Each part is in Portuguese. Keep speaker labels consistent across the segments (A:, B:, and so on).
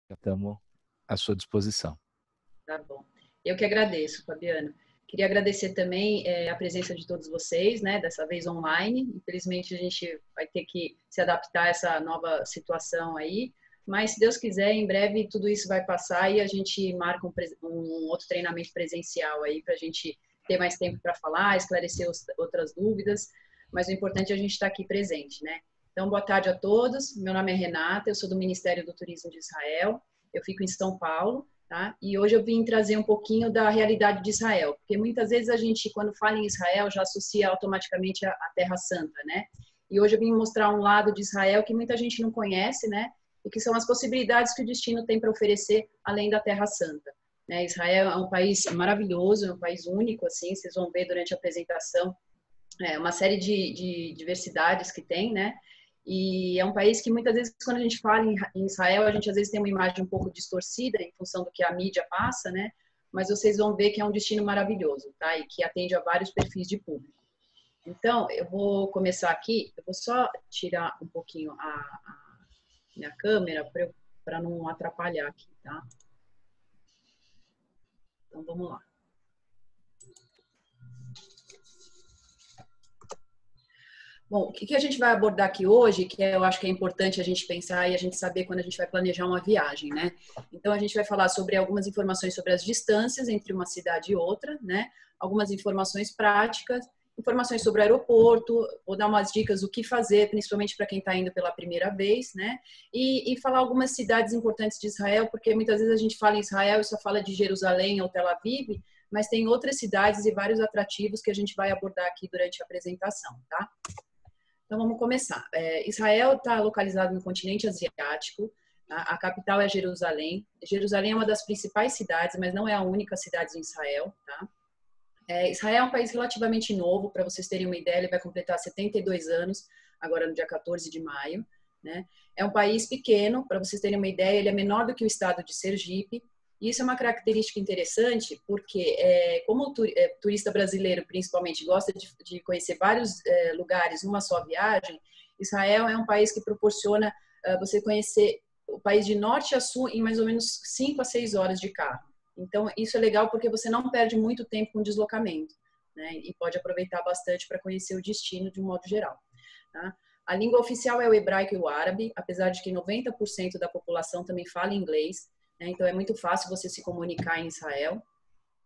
A: Já estamos à sua disposição.
B: Tá bom. Eu que agradeço, Fabiano. Queria agradecer também a presença de todos vocês, né? Dessa vez online. Infelizmente, a gente vai ter que se adaptar a essa nova situação aí. Mas, se Deus quiser, em breve tudo isso vai passar e a gente marca um outro treinamento presencial aí para a gente ter mais tempo para falar, esclarecer outras dúvidas. Mas o importante é a gente estar aqui presente, né? Então, boa tarde a todos. Meu nome é Renata, eu sou do Ministério do Turismo de Israel. Eu fico em São Paulo. Tá? E hoje eu vim trazer um pouquinho da realidade de Israel, porque muitas vezes a gente, quando fala em Israel, já associa automaticamente a Terra Santa, né? E hoje eu vim mostrar um lado de Israel que muita gente não conhece, né? E que são as possibilidades que o destino tem para oferecer além da Terra Santa. Né? Israel é um país maravilhoso, é um país único, assim, vocês vão ver durante a apresentação uma série de diversidades que tem, né? E é um país que muitas vezes, quando a gente fala em Israel, a gente às vezes tem uma imagem um pouco distorcida em função do que a mídia passa, né? Mas vocês vão ver que é um destino maravilhoso, tá? E que atende a vários perfis de público. Então, eu vou começar aqui, eu vou só tirar um pouquinho a minha câmera para não atrapalhar aqui, tá? Então, vamos lá. Bom, o que a gente vai abordar aqui hoje, que eu acho que é importante a gente pensar e a gente saber quando a gente vai planejar uma viagem, né? Então, a gente vai falar sobre algumas informações sobre as distâncias entre uma cidade e outra, né? Algumas informações práticas, informações sobre o aeroporto, vou dar umas dicas do que fazer, principalmente para quem está indo pela primeira vez, né? E falar algumas cidades importantes de Israel, porque muitas vezes a gente fala em Israel e só fala de Jerusalém ou Tel Aviv, mas tem outras cidades e vários atrativos que a gente vai abordar aqui durante a apresentação, tá? Então, vamos começar. Israel está localizado no continente asiático, tá? A capital é Jerusalém. Jerusalém é uma das principais cidades, mas não é a única cidade em Israel. Tá? Israel é um país relativamente novo, para vocês terem uma ideia, ele vai completar 72 anos, agora no dia 14 de maio. Né? É um país pequeno, para vocês terem uma ideia, ele é menor do que o estado de Sergipe. E isso é uma característica interessante, porque como o turista brasileiro, principalmente, gosta de conhecer vários lugares numa só viagem, Israel é um país que proporciona você conhecer o país de norte a sul em mais ou menos 5 a 6 horas de carro. Então, isso é legal porque você não perde muito tempo com deslocamento, né? E pode aproveitar bastante para conhecer o destino de um modo geral. Tá? A língua oficial é o hebraico e o árabe, apesar de que 90% da população também fala inglês. Então, é muito fácil você se comunicar em Israel.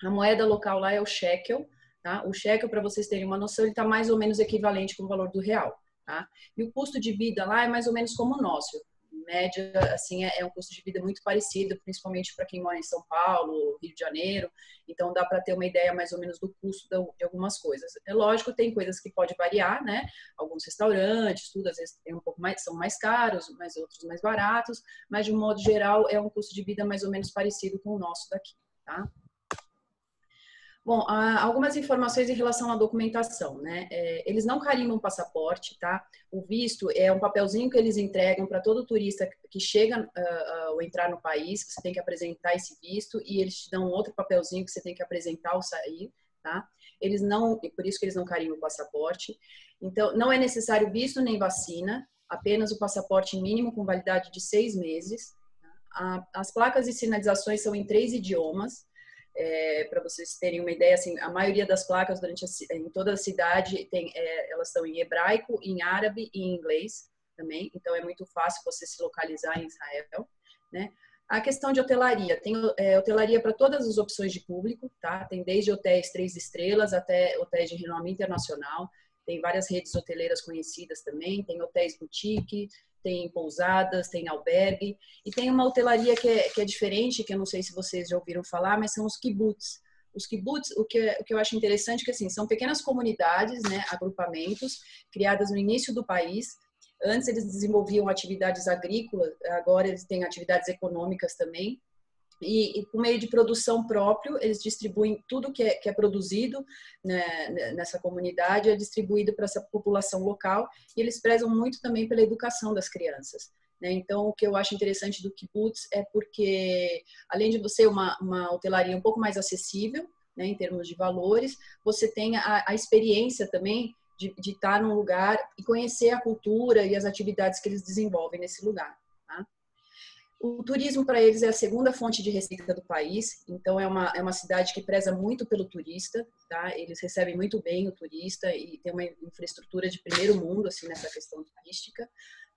B: A moeda local lá é o shekel. Tá? O shekel, para vocês terem uma noção, ele está mais ou menos equivalente com o valor do real. Tá? E o custo de vida lá é mais ou menos como o nosso. Em média, assim, é um custo de vida muito parecido, principalmente para quem mora em São Paulo, Rio de Janeiro. Então, dá para ter uma ideia mais ou menos do custo de algumas coisas. É lógico, tem coisas que pode variar, né? Alguns restaurantes, tudo, às vezes tem um pouco mais, são mais caros, mas outros mais baratos. Mas, de um modo geral, é um custo de vida mais ou menos parecido com o nosso daqui, tá? Bom, algumas informações em relação à documentação, né? Eles não carimbam passaporte, tá? O visto é um papelzinho que eles entregam para todo turista que chega ao entrar no país, você tem que apresentar esse visto e eles te dão outro papelzinho que você tem que apresentar ao sair, tá? Eles não, por isso que eles não carimbam o passaporte. Então, não é necessário visto nem vacina, apenas o passaporte mínimo com validade de 6 meses. Tá? As placas e sinalizações são em 3 idiomas. Para vocês terem uma ideia, assim, a maioria das placas em toda a cidade elas estão em hebraico, em árabe e em inglês também, então é muito fácil você se localizar em Israel, né? A questão de hotelaria, tem hotelaria para todas as opções de público, tá? Tem desde hotéis 3 estrelas até hotéis de renome internacional, tem várias redes hoteleiras conhecidas também, tem hotéis boutique, tem pousadas, tem albergue, e tem uma hotelaria que é diferente, que eu não sei se vocês já ouviram falar, mas são os kibbutz. Os kibbutz, o que eu acho interessante é que assim, são pequenas comunidades, né, agrupamentos, criadas no início do país. Antes eles desenvolviam atividades agrícolas, agora eles têm atividades econômicas também. E por meio de produção próprio, eles distribuem tudo que é produzido, né, nessa comunidade, é distribuído para essa população local, e eles prezam muito também pela educação das crianças. Né? Então, o que eu acho interessante do kibbutz é porque, além de você uma hotelaria um pouco mais acessível, né, em termos de valores, você tem a experiência também de estar num lugar e conhecer a cultura e as atividades que eles desenvolvem nesse lugar. Tá? O turismo para eles é a segunda fonte de receita do país, então é uma cidade que preza muito pelo turista, tá? Eles recebem muito bem o turista e tem uma infraestrutura de primeiro mundo, assim, nessa questão turística.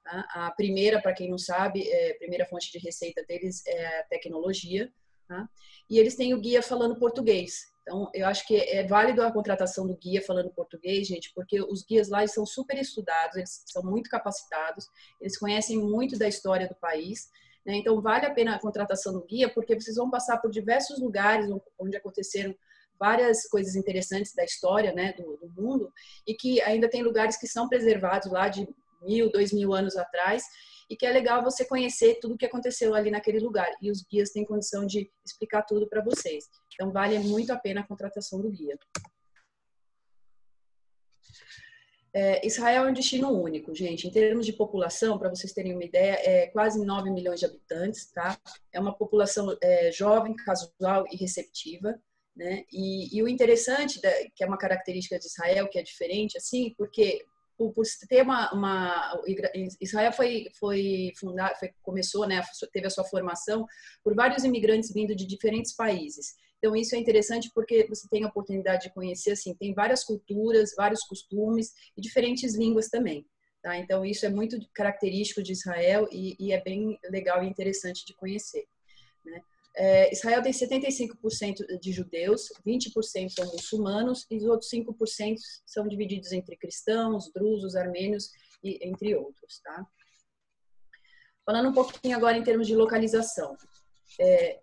B: Tá? A primeira, para quem não sabe, a primeira fonte de receita deles é a tecnologia, tá? E eles têm o guia falando português. Então, eu acho que é válido a contratação do guia falando português, gente, porque os guias lá eles são super estudados, eles são muito capacitados, eles conhecem muito da história do país, né? Então, vale a pena a contratação do guia, porque vocês vão passar por diversos lugares onde aconteceram várias coisas interessantes da história, né, do mundo, e que ainda tem lugares que são preservados lá de 1.000, 2.000 anos atrás, e que é legal você conhecer tudo o que aconteceu ali naquele lugar. E os guias têm condição de explicar tudo para vocês. Então, vale muito a pena a contratação do guia. Israel é um destino único, gente. Em termos de população, para vocês terem uma ideia, é quase 9 milhões de habitantes, tá? É uma população jovem, casual e receptiva, né? E o interessante, que é uma característica de Israel, que é diferente, assim, porque por ter Israel começou, né? Teve a sua formação por vários imigrantes vindo de diferentes países. Então, isso é interessante porque você tem a oportunidade de conhecer, assim, tem várias culturas, vários costumes e diferentes línguas também, tá? Então, isso é muito característico de Israel e é bem legal e interessante de conhecer, né? Israel tem 75% de judeus, 20% são muçulmanos e os outros 5% são divididos entre cristãos, drusos, armênios e entre outros, tá? Falando um pouquinho agora em termos de localização. Deixa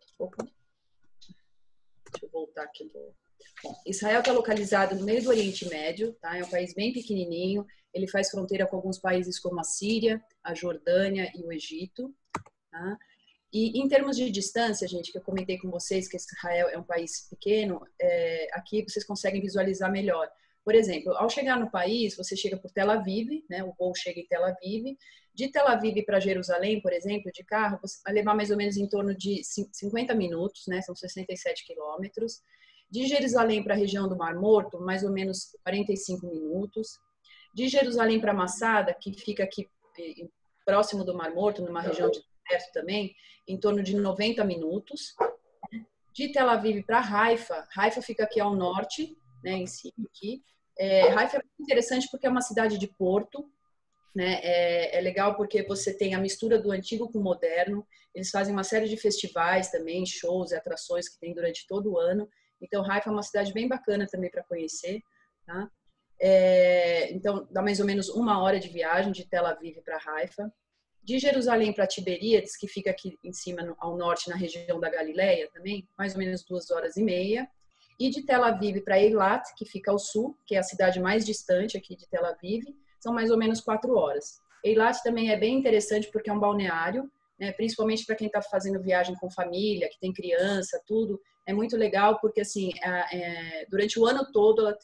B: eu voltar aqui. Bom, Israel está localizado no meio do Oriente Médio, tá? É um país bem pequenininho. Ele faz fronteira com alguns países como a Síria, a Jordânia e o Egito, tá? E em termos de distância, gente, que eu comentei com vocês que Israel é um país pequeno, aqui vocês conseguem visualizar melhor. Por exemplo, ao chegar no país, você chega por Tel Aviv, né? O voo chega em Tel Aviv. De Tel Aviv para Jerusalém, por exemplo, de carro, você vai levar mais ou menos em torno de 50 minutos, né? São 67 quilômetros. De Jerusalém para a região do Mar Morto, mais ou menos 45 minutos. De Jerusalém para Massada, que fica aqui próximo do Mar Morto, numa região de deserto também, em torno de 90 minutos. De Tel Aviv para Haifa, Haifa fica aqui ao norte, né, em cima aqui. Haifa é muito interessante porque é uma cidade de porto, né? É legal porque você tem a mistura do antigo com o moderno. Eles fazem uma série de festivais também, shows e atrações que tem durante todo o ano. Então, Haifa é uma cidade bem bacana também para conhecer, tá? Então, dá mais ou menos 1 hora de viagem de Tel Aviv para Haifa. De Jerusalém para Tiberíades, que fica aqui em cima, ao norte, na região da Galileia também, mais ou menos 2 horas e meia. E de Tel Aviv para Eilat, que fica ao sul, que é a cidade mais distante aqui de Tel Aviv, são mais ou menos 4 horas. Eilat também é bem interessante porque é um balneário, né, principalmente para quem está fazendo viagem com família, que tem criança, tudo. É muito legal porque, assim, durante o ano todo ela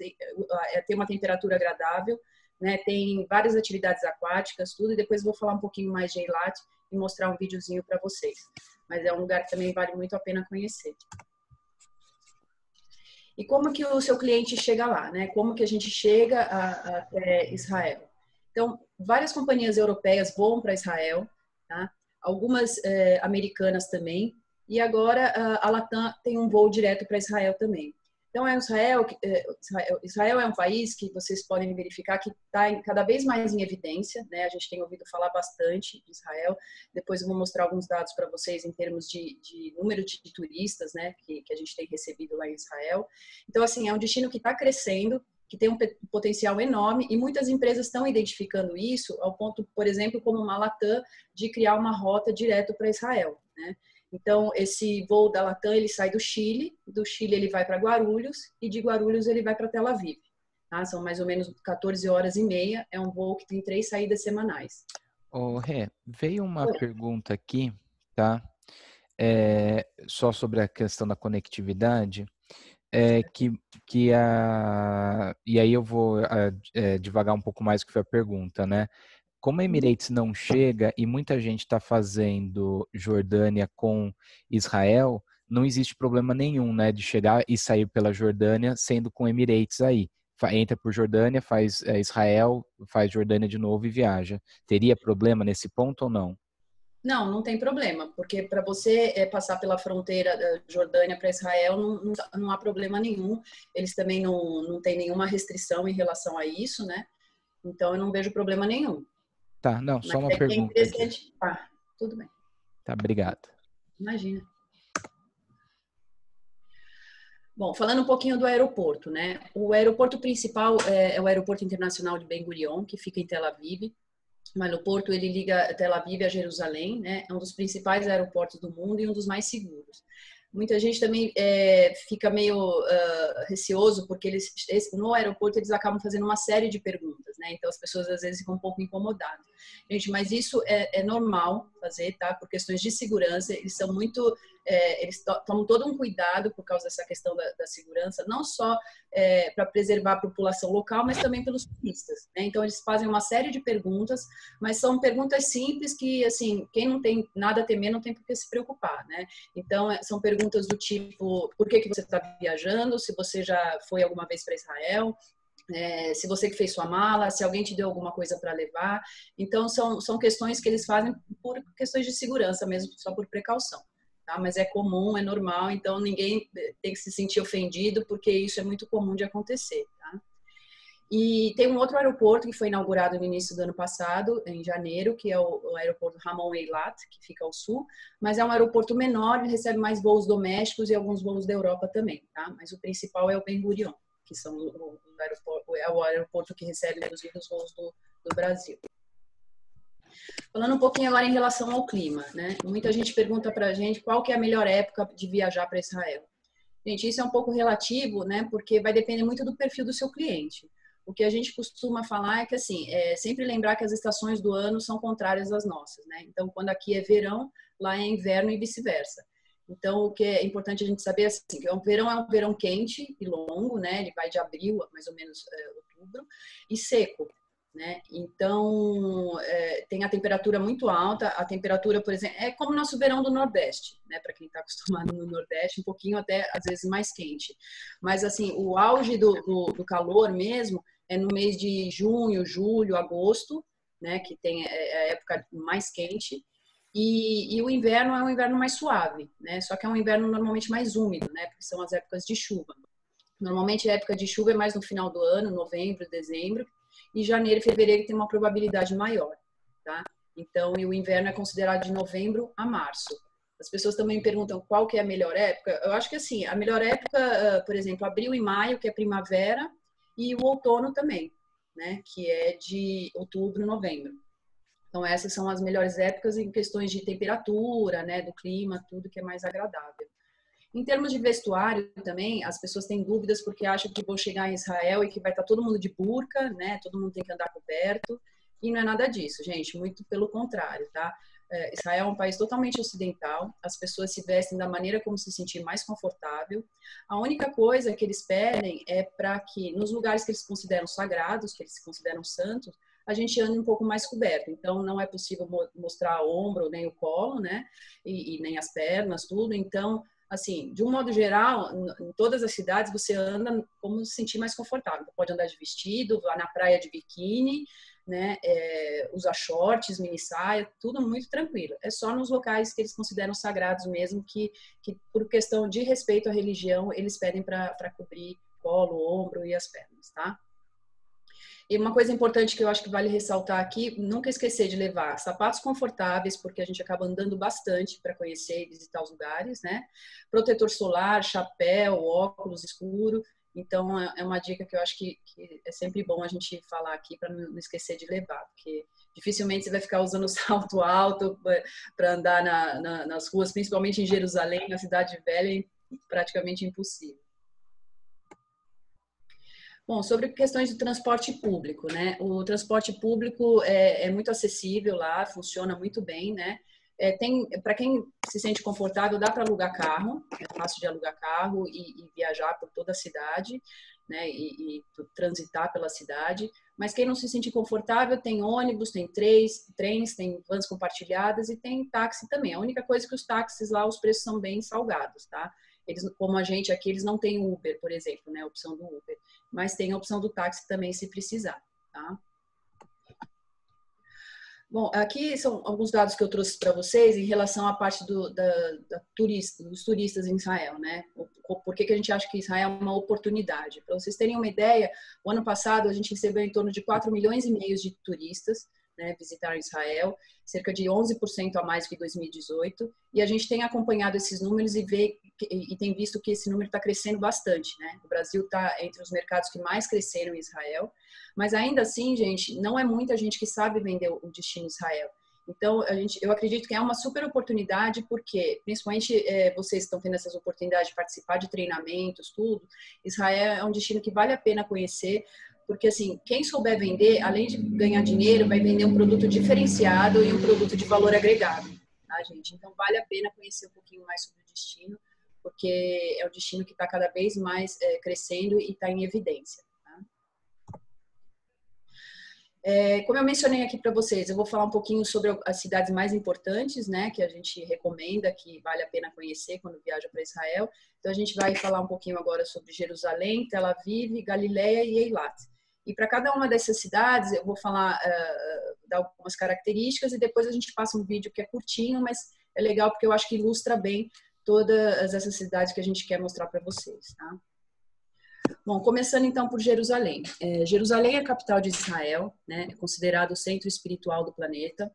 B: tem uma temperatura agradável, né, tem várias atividades aquáticas, tudo, e depois vou falar um pouquinho mais de Eilat e mostrar um videozinho para vocês. Mas é um lugar que também vale muito a pena conhecer. E como que o seu cliente chega lá, né? Como que a gente chega até Israel? Então, várias companhias europeias voam para Israel, tá? Algumas americanas também, e agora a Latam tem um voo direto para Israel também. Então, Israel é um país que vocês podem verificar que está cada vez mais em evidência, né? A gente tem ouvido falar bastante de Israel. Depois eu vou mostrar alguns dados para vocês em termos de número de turistas, né? Que a gente tem recebido lá em Israel. Então, assim, é um destino que está crescendo, que tem um potencial enorme e muitas empresas estão identificando isso ao ponto, por exemplo, como uma Latam, de criar uma rota direto para Israel, né? Então, esse voo da Latam, ele sai do Chile ele vai para Guarulhos e de Guarulhos ele vai para Tel Aviv. Tá? São mais ou menos 14 horas e meia, é um voo que tem 3 saídas semanais.
A: Rê, veio uma pergunta aqui, tá? Só sobre a questão da conectividade, e aí eu vou devagar um pouco mais o que foi a pergunta, né? Como a Emirates não chega e muita gente está fazendo Jordânia com Israel, não existe problema nenhum, né, de chegar e sair pela Jordânia sendo com Emirates aí. Entra por Jordânia, faz Israel, faz Jordânia de novo e viaja. Teria problema nesse ponto ou não?
B: Não, não tem problema, porque para você passar pela fronteira da Jordânia para Israel não há problema nenhum. Eles também não têm nenhuma restrição em relação a isso, né? Então eu não vejo problema nenhum.
A: Tá, não, só
B: Mas
A: uma
B: é que é
A: pergunta aqui.
B: interessante. Ah, tudo bem.
A: Tá, obrigado.
B: Imagina. Bom, falando um pouquinho do aeroporto, né? O aeroporto principal é o Aeroporto Internacional de Ben Gurion, que fica em Tel Aviv. O aeroporto ele liga Tel Aviv a Jerusalém, né? É um dos principais aeroportos do mundo e um dos mais seguros. Muita gente também fica meio receoso porque no aeroporto eles acabam fazendo uma série de perguntas, né? Então as pessoas às vezes ficam um pouco incomodadas. Gente, mas isso é normal fazer, tá? Por questões de segurança, eles são muito, eles tomam todo um cuidado por causa dessa questão da segurança, não só para preservar a população local, mas também pelos turistas, né? Então eles fazem uma série de perguntas, mas são perguntas simples que, assim, quem não tem nada a temer não tem por que se preocupar, né? Então são perguntas do tipo, por que você está viajando? Se você já foi alguma vez para Israel? Se você que fez sua mala, se alguém te deu alguma coisa para levar. Então, são questões que eles fazem por questões de segurança mesmo, só por precaução. Tá? Mas é comum, é normal, então ninguém tem que se sentir ofendido, porque isso é muito comum de acontecer. Tá? E tem um outro aeroporto que foi inaugurado no início do ano passado, em janeiro, que é o aeroporto Ramon Eilat, que fica ao sul, mas é um aeroporto menor, ele recebe mais voos domésticos e alguns voos da Europa também, tá? Mas o principal é o Ben Gurion, que são é o aeroporto que recebe, inclusive, os voos do Brasil. Falando um pouquinho agora em relação ao clima, né? Muita gente pergunta pra gente qual que é a melhor época de viajar para Israel. Gente, isso é um pouco relativo, né? Porque vai depender muito do perfil do seu cliente. O que a gente costuma falar é que, assim, sempre lembrar que as estações do ano são contrárias às nossas, né? Então, quando aqui é verão, lá é inverno e vice-versa. Então, o que é importante a gente saber é assim, que o verão é um verão quente e longo, né? Ele vai de abril a mais ou menos outubro, e seco, né? Então, tem a temperatura muito alta. A temperatura, por exemplo, é como o nosso verão do Nordeste, né? Para quem está acostumado no Nordeste, um pouquinho até, às vezes, mais quente. Mas, assim, o auge do calor mesmo é no mês de junho, julho, agosto, né? Que tem a época mais quente. E o inverno é um inverno mais suave, né? Só que é um inverno normalmente mais úmido, né? Porque são as épocas de chuva. Normalmente a época de chuva é mais no final do ano, novembro, dezembro, e janeiro e fevereiro tem uma probabilidade maior, tá? Então, e o inverno é considerado de novembro a março. As pessoas também me perguntam qual que é a melhor época. Eu acho que assim, a melhor época, por exemplo, abril e maio, que é primavera, e o outono também, né? Que é de outubro, novembro. Então, essas são as melhores épocas em questões de temperatura, né? Do clima, tudo que é mais agradável. Em termos de vestuário também, as pessoas têm dúvidas porque acham que vão chegar em Israel e que vai estar todo mundo de burca, né? Todo mundo tem que andar coberto. E não é nada disso, gente. Muito pelo contrário, tá? Israel é um país totalmente ocidental. As pessoas se vestem da maneira como se sentir mais confortável. A única coisa que eles pedem é para que, nos lugares que eles consideram sagrados, que eles consideram santos, a gente ande um pouco mais coberto. Então, não é possível mostrar o ombro nem o colo, né? E nem as pernas, tudo. Então, assim, de um modo geral, em todas as cidades você anda como se sentir mais confortável. Você pode andar de vestido, vá na praia de biquíni, né? Usar shorts, mini saia, tudo muito tranquilo. É só nos locais que eles consideram sagrados mesmo que por questão de respeito à religião, eles pedem para cobrir colo, ombro e as pernas, tá? E uma coisa importante que eu acho que vale ressaltar aqui, nunca esquecer de levar sapatos confortáveis, porque a gente acaba andando bastante para conhecer e visitar os lugares, né? Protetor solar, chapéu, óculos escuro. Então, é uma dica que eu acho que é sempre bom a gente falar aqui para não esquecer de levar, porque dificilmente você vai ficar usando salto alto para andar nas ruas, principalmente em Jerusalém, na cidade velha, é praticamente impossível. Bom, sobre questões de transporte público, né? O transporte público é muito acessível lá, funciona muito bem, né? Para quem se sente confortável, dá para alugar carro, é fácil de alugar carro e viajar por toda a cidade, né? E transitar pela cidade. Mas quem não se sente confortável, tem ônibus, tem trens, tem vans compartilhadas e tem táxi também. A única coisa é que os táxis lá, os preços são bem salgados, tá? Eles, como a gente aqui, eles não têm Uber, por exemplo, né? A opção do Uber. Mas tem a opção do táxi também, se precisar, tá? Bom, aqui são alguns dados que eu trouxe para vocês em relação à parte dos turistas em Israel, né? Por que a gente acha que Israel é uma oportunidade? Para vocês terem uma ideia, o ano passado a gente recebeu em torno de 4,5 milhões de turistas, né, visitaram Israel, cerca de 11% a mais que 2018, e a gente tem acompanhado esses números e tem visto que esse número está crescendo bastante, né? O Brasil está entre os mercados que mais cresceram em Israel, mas ainda assim, gente, não é muita gente que sabe vender o destino Israel. Então, eu acredito que é uma super oportunidade, porque, principalmente, vocês estão tendo essas oportunidades de participar de treinamentos, tudo. Israel é um destino que vale a pena conhecer, porque, assim, quem souber vender, além de ganhar dinheiro, vai vender um produto diferenciado e um produto de valor agregado, tá, gente? Então, vale a pena conhecer um pouquinho mais sobre o destino, porque é um destino que está cada vez mais crescendo e está em evidência. Como eu mencionei aqui para vocês, eu vou falar um pouquinho sobre as cidades mais importantes, né, que a gente recomenda, que vale a pena conhecer quando viaja para Israel. Então, a gente vai falar um pouquinho agora sobre Jerusalém, Tel Aviv, Galileia e Eilat. E para cada uma dessas cidades, eu vou falar, dar algumas características e depois a gente passa um vídeo que é curtinho, mas é legal porque eu acho que ilustra bem todas essas cidades que a gente quer mostrar para vocês, tá? Bom, começando então por Jerusalém. Jerusalém é a capital de Israel, né? É considerado o centro espiritual do planeta.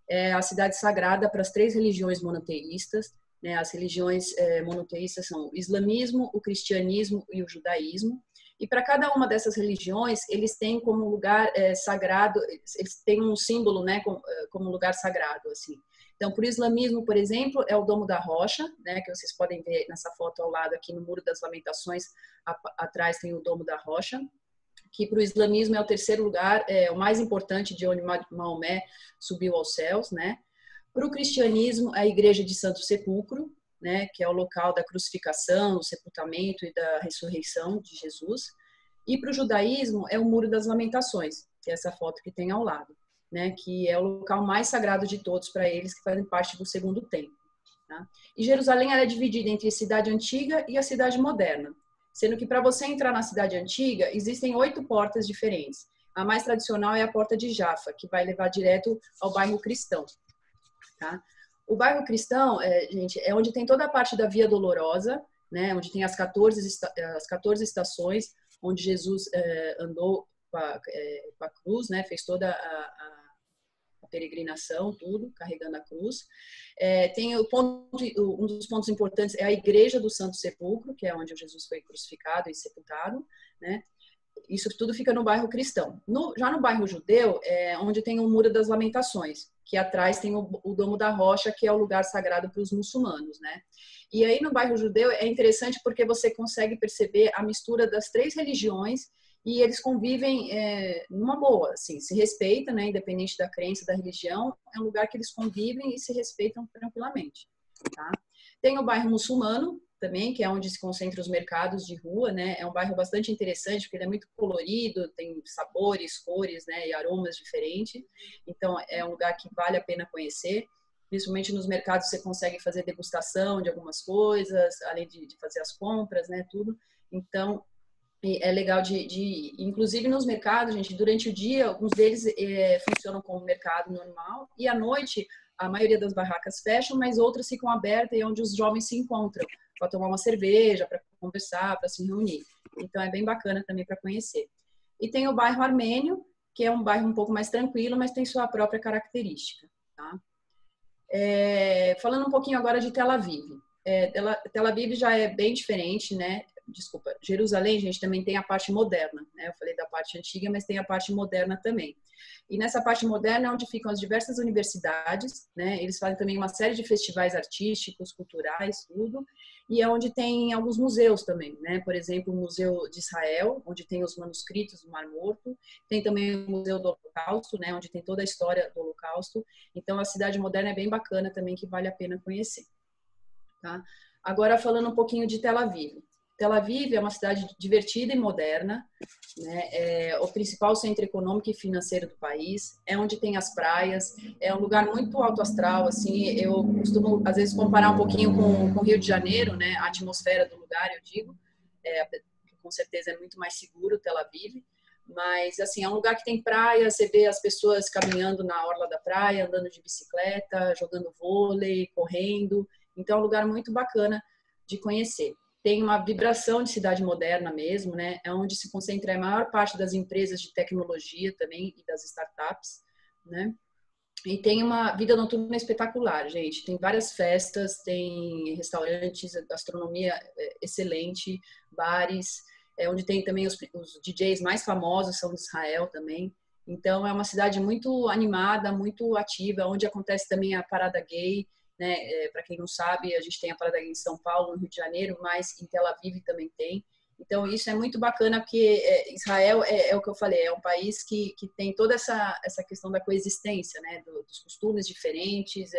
B: É a cidade sagrada para as 3 religiões monoteístas, né? As religiões monoteístas são o islamismo, o cristianismo e o judaísmo. E para cada uma dessas religiões, eles têm como lugar sagrado, eles têm um símbolo, né, como lugar sagrado, assim. Então, para o islamismo, por exemplo, é o Domo da Rocha, né, que vocês podem ver nessa foto ao lado aqui no Muro das Lamentações, atrás tem o Domo da Rocha, que para o islamismo é o 3º lugar, o mais importante, de onde Maomé subiu aos céus, né. Para o cristianismo, é a Igreja de Santo Sepulcro, né, que é o local da crucificação, do sepultamento e da ressurreição de Jesus. E para o judaísmo é o Muro das Lamentações, que é essa foto que tem ao lado, né, que é o local mais sagrado de todos para eles, que fazem parte do segundo templo. Tá? E Jerusalém ela é dividida entre a cidade antiga e a cidade moderna, sendo que para você entrar na cidade antiga, existem 8 portas diferentes. A mais tradicional é a porta de Jafa, que vai levar direto ao bairro cristão. Tá? O bairro cristão, gente, é onde tem toda a parte da Via Dolorosa, né, onde tem as 14 estações, onde Jesus andou com a cruz, né, fez toda a peregrinação, tudo, carregando a cruz. Tem um dos pontos importantes é a Igreja do Santo Sepulcro, que é onde Jesus foi crucificado e sepultado, né? Isso tudo fica no bairro cristão. Já no bairro judeu, onde tem o Muro das Lamentações, que atrás tem o Domo da Rocha, que é o lugar sagrado para os muçulmanos, né? E aí no bairro judeu é interessante porque você consegue perceber a mistura das 3 religiões e eles convivem numa boa, assim, se respeitam, né? Independente da crença, da religião, é um lugar que eles convivem e se respeitam tranquilamente, tá? Tem o bairro muçulmano também, que é onde se concentram os mercados de rua, né? É um bairro bastante interessante, porque ele é muito colorido, tem sabores, cores, né? E aromas diferentes. Então, é um lugar que vale a pena conhecer. Principalmente nos mercados você consegue fazer degustação de algumas coisas, além de fazer as compras, né? Tudo. Então, é legal de ir. Inclusive nos mercados, gente, durante o dia, alguns deles funcionam como mercado normal, e à noite, a maioria das barracas fecham, mas outras ficam abertas e é onde os jovens se encontram para tomar uma cerveja, para conversar, para se reunir. Então, é bem bacana também para conhecer. E tem o bairro Armênio, que é um bairro um pouco mais tranquilo, mas tem sua própria característica. Tá? Falando um pouquinho agora de Tel Aviv. Tel Aviv já é bem diferente, né? Desculpa, Jerusalém, gente, também tem a parte moderna, né? Eu falei da parte antiga, mas tem a parte moderna também. E nessa parte moderna é onde ficam as diversas universidades, né? Eles fazem também uma série de festivais artísticos, culturais, tudo. E é onde tem alguns museus também, né? Por exemplo, o Museu de Israel, onde tem os manuscritos do Mar Morto. Tem também o Museu do Holocausto, né? Onde tem toda a história do Holocausto. Então, a cidade moderna é bem bacana também, que vale a pena conhecer. Tá? Agora, falando um pouquinho de Tel Aviv. Tel Aviv é uma cidade divertida e moderna, né? É o principal centro econômico e financeiro do país, é onde tem as praias, é um lugar muito alto astral, assim, eu costumo, às vezes, comparar um pouquinho com Rio de Janeiro, né? A atmosfera do lugar, eu digo, com certeza é muito mais seguro Tel Aviv, Mas, assim, é um lugar que tem praia, você vê as pessoas caminhando na orla da praia, andando de bicicleta, jogando vôlei, correndo. Então, é um lugar muito bacana de conhecer. Tem uma vibração de cidade moderna mesmo, né? É onde se concentra a maior parte das empresas de tecnologia também e das startups, né? E tem uma vida noturna espetacular, gente. Tem várias festas, tem restaurantes, gastronomia excelente, bares, onde tem também os DJs mais famosos, são de Israel também. Então, é uma cidade muito animada, muito ativa, onde acontece também a parada gay, né? Para quem não sabe, a gente tem a parada gay em São Paulo, no Rio de Janeiro, mas em Tel Aviv também tem. Então, isso é muito bacana, porque Israel é o que eu falei, é um país que tem toda essa questão da coexistência, né? Dos costumes diferentes,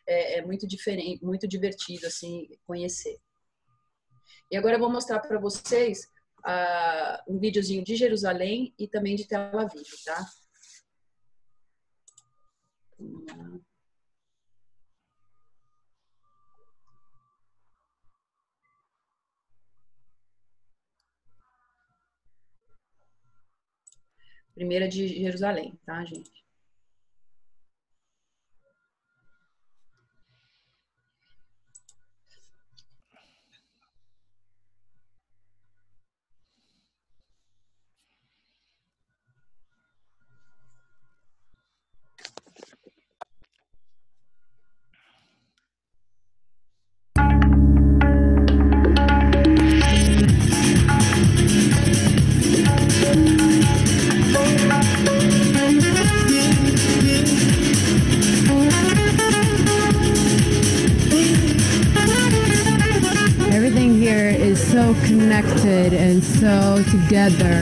B: é muito diferente, muito divertido, assim, conhecer. E agora eu vou mostrar para vocês um videozinho de Jerusalém e também de Tel Aviv, tá? Vamos lá. Primeira de Jerusalém, tá, gente?
C: Everything here is so connected and so together.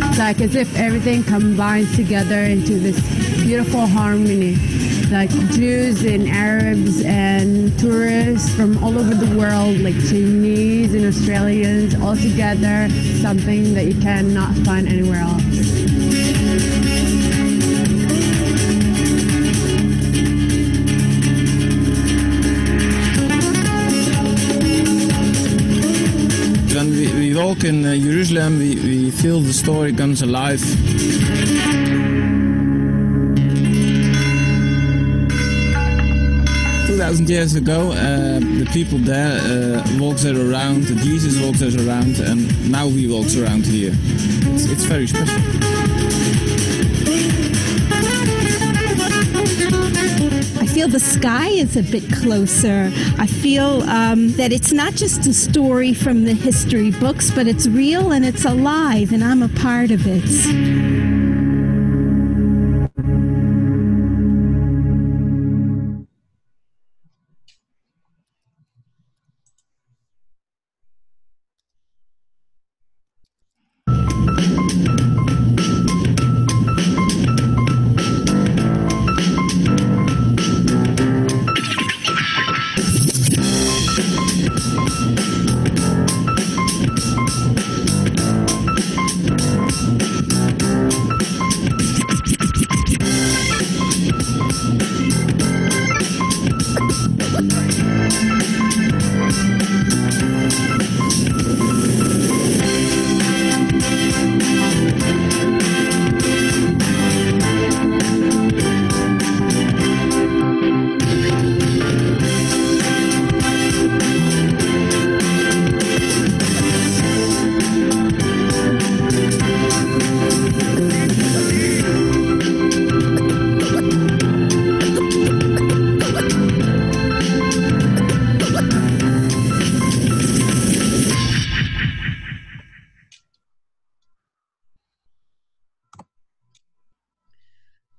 C: It's like as if everything combines together into this beautiful harmony. Like Jews and Arabs and tourists from all over the world, like Chinese and Australians, all together, something that you cannot find anywhere else.
D: When we walk in Jerusalem, we feel the story comes alive. 2,000 years ago, the people there walked there around, Jesus walked there around, and now we walk around here. It's very special.
E: I feel the sky is a bit closer. I feel that it's not just a story from the history books, but it's real and it's alive, and I'm a part of it.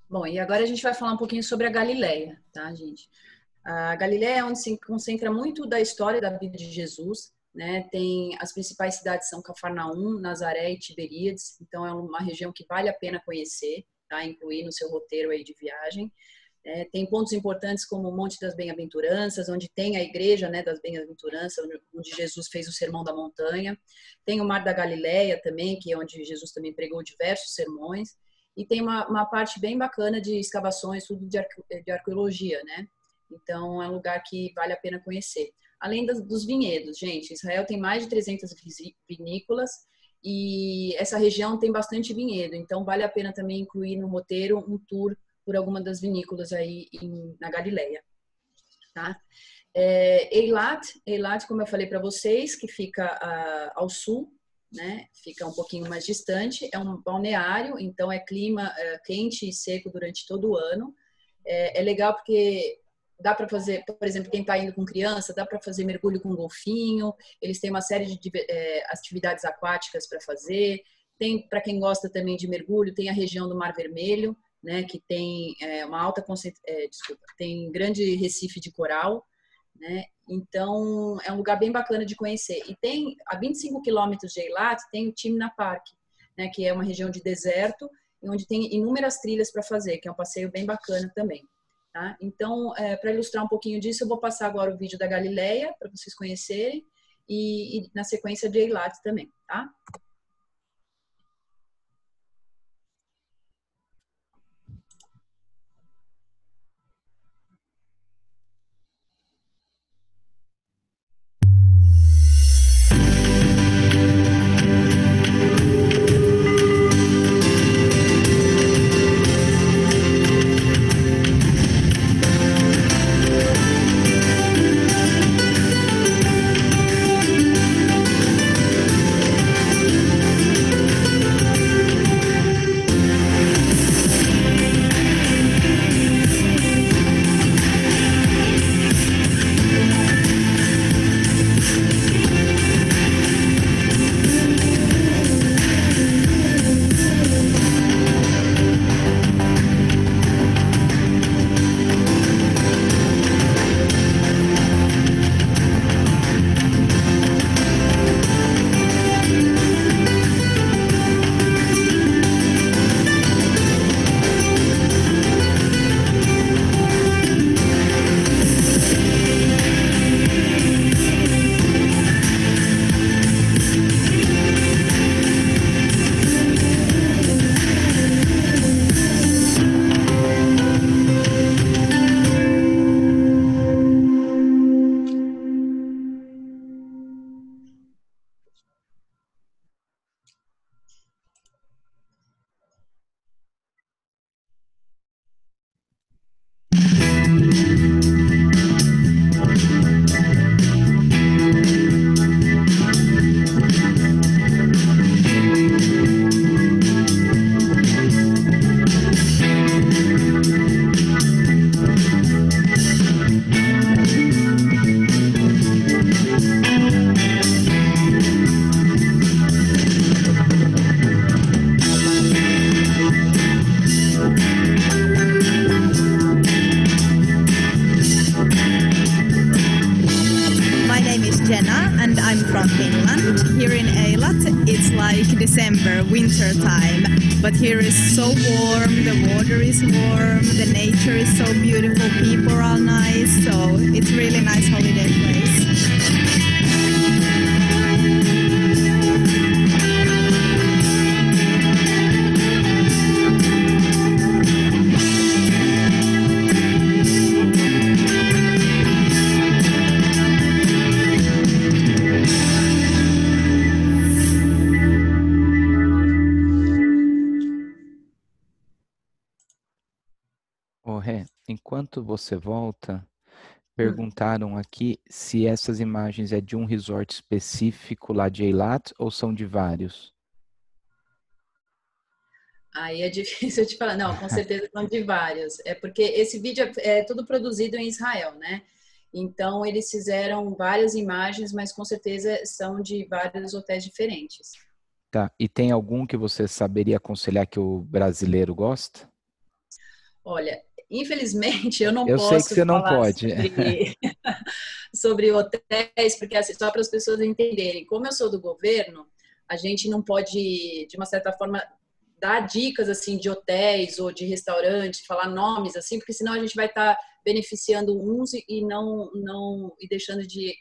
B: Bom, e agora a gente vai falar um pouquinho sobre a Galileia, tá, gente? A Galileia é onde se concentra muito da história da vida de Jesus, né? Tem as principais cidades são Cafarnaum, Nazaré e Tiberíades, então é uma região que vale a pena conhecer, tá? Incluir no seu roteiro aí de viagem. Tem pontos importantes como o Monte das Bem-aventuranças, onde tem a igreja, né, das Bem-aventuranças, onde Jesus fez o Sermão da Montanha. Tem o Mar da Galileia também, que é onde Jesus também pregou diversos sermões. E tem uma parte bem bacana de escavações, tudo de arqueologia, né? Então, é um lugar que vale a pena conhecer. Além dos vinhedos, gente, Israel tem mais de 300 vinícolas e essa região tem bastante vinhedo, então vale a pena também incluir no roteiro um tour por alguma das vinícolas aí na Galileia, tá? Eilat, como eu falei para vocês, que fica ao sul, né? Fica um pouquinho mais distante, é um balneário, então é clima quente e seco durante todo o ano. É legal porque dá para fazer, por exemplo, quem está indo com criança, dá para fazer mergulho com golfinho, eles têm uma série de atividades aquáticas para fazer. Tem, para quem gosta também de mergulho, tem a região do Mar Vermelho, né, que tem uma alta tem grande recife de coral, né? Então é um lugar bem bacana de conhecer. E tem a 25 quilômetros de Eilat tem o Timna Park, né, que é uma região de deserto onde tem inúmeras trilhas para fazer, que é um passeio bem bacana também. Tá? Então, para ilustrar um pouquinho disso, eu vou passar agora o vídeo da Galileia para vocês conhecerem e na sequência de Eilat também, tá?
F: December, winter time, but here is so warm, the water is warm, the nature is so beautiful, people are nice, so it's really nice holiday place.
A: Enquanto você volta, perguntaram aqui se essas imagens é de um resort específico lá de Eilat ou são de vários.
B: Aí é difícil de falar. Não, com certeza são de vários. É porque esse vídeo é tudo produzido em Israel, né? Então, eles fizeram várias imagens, mas com certeza são de vários hotéis diferentes.
A: Tá. E tem algum que você saberia aconselhar que o brasileiro gosta?
B: Olha, infelizmente, eu não
A: eu
B: posso
A: sei que você não
B: falar
A: pode.
B: sobre hotéis, porque assim, só para as pessoas entenderem, como eu sou do governo, a gente não pode, de uma certa forma, dar dicas assim de hotéis ou de restaurantes, falar nomes assim, porque senão a gente vai estar beneficiando uns e não deixando de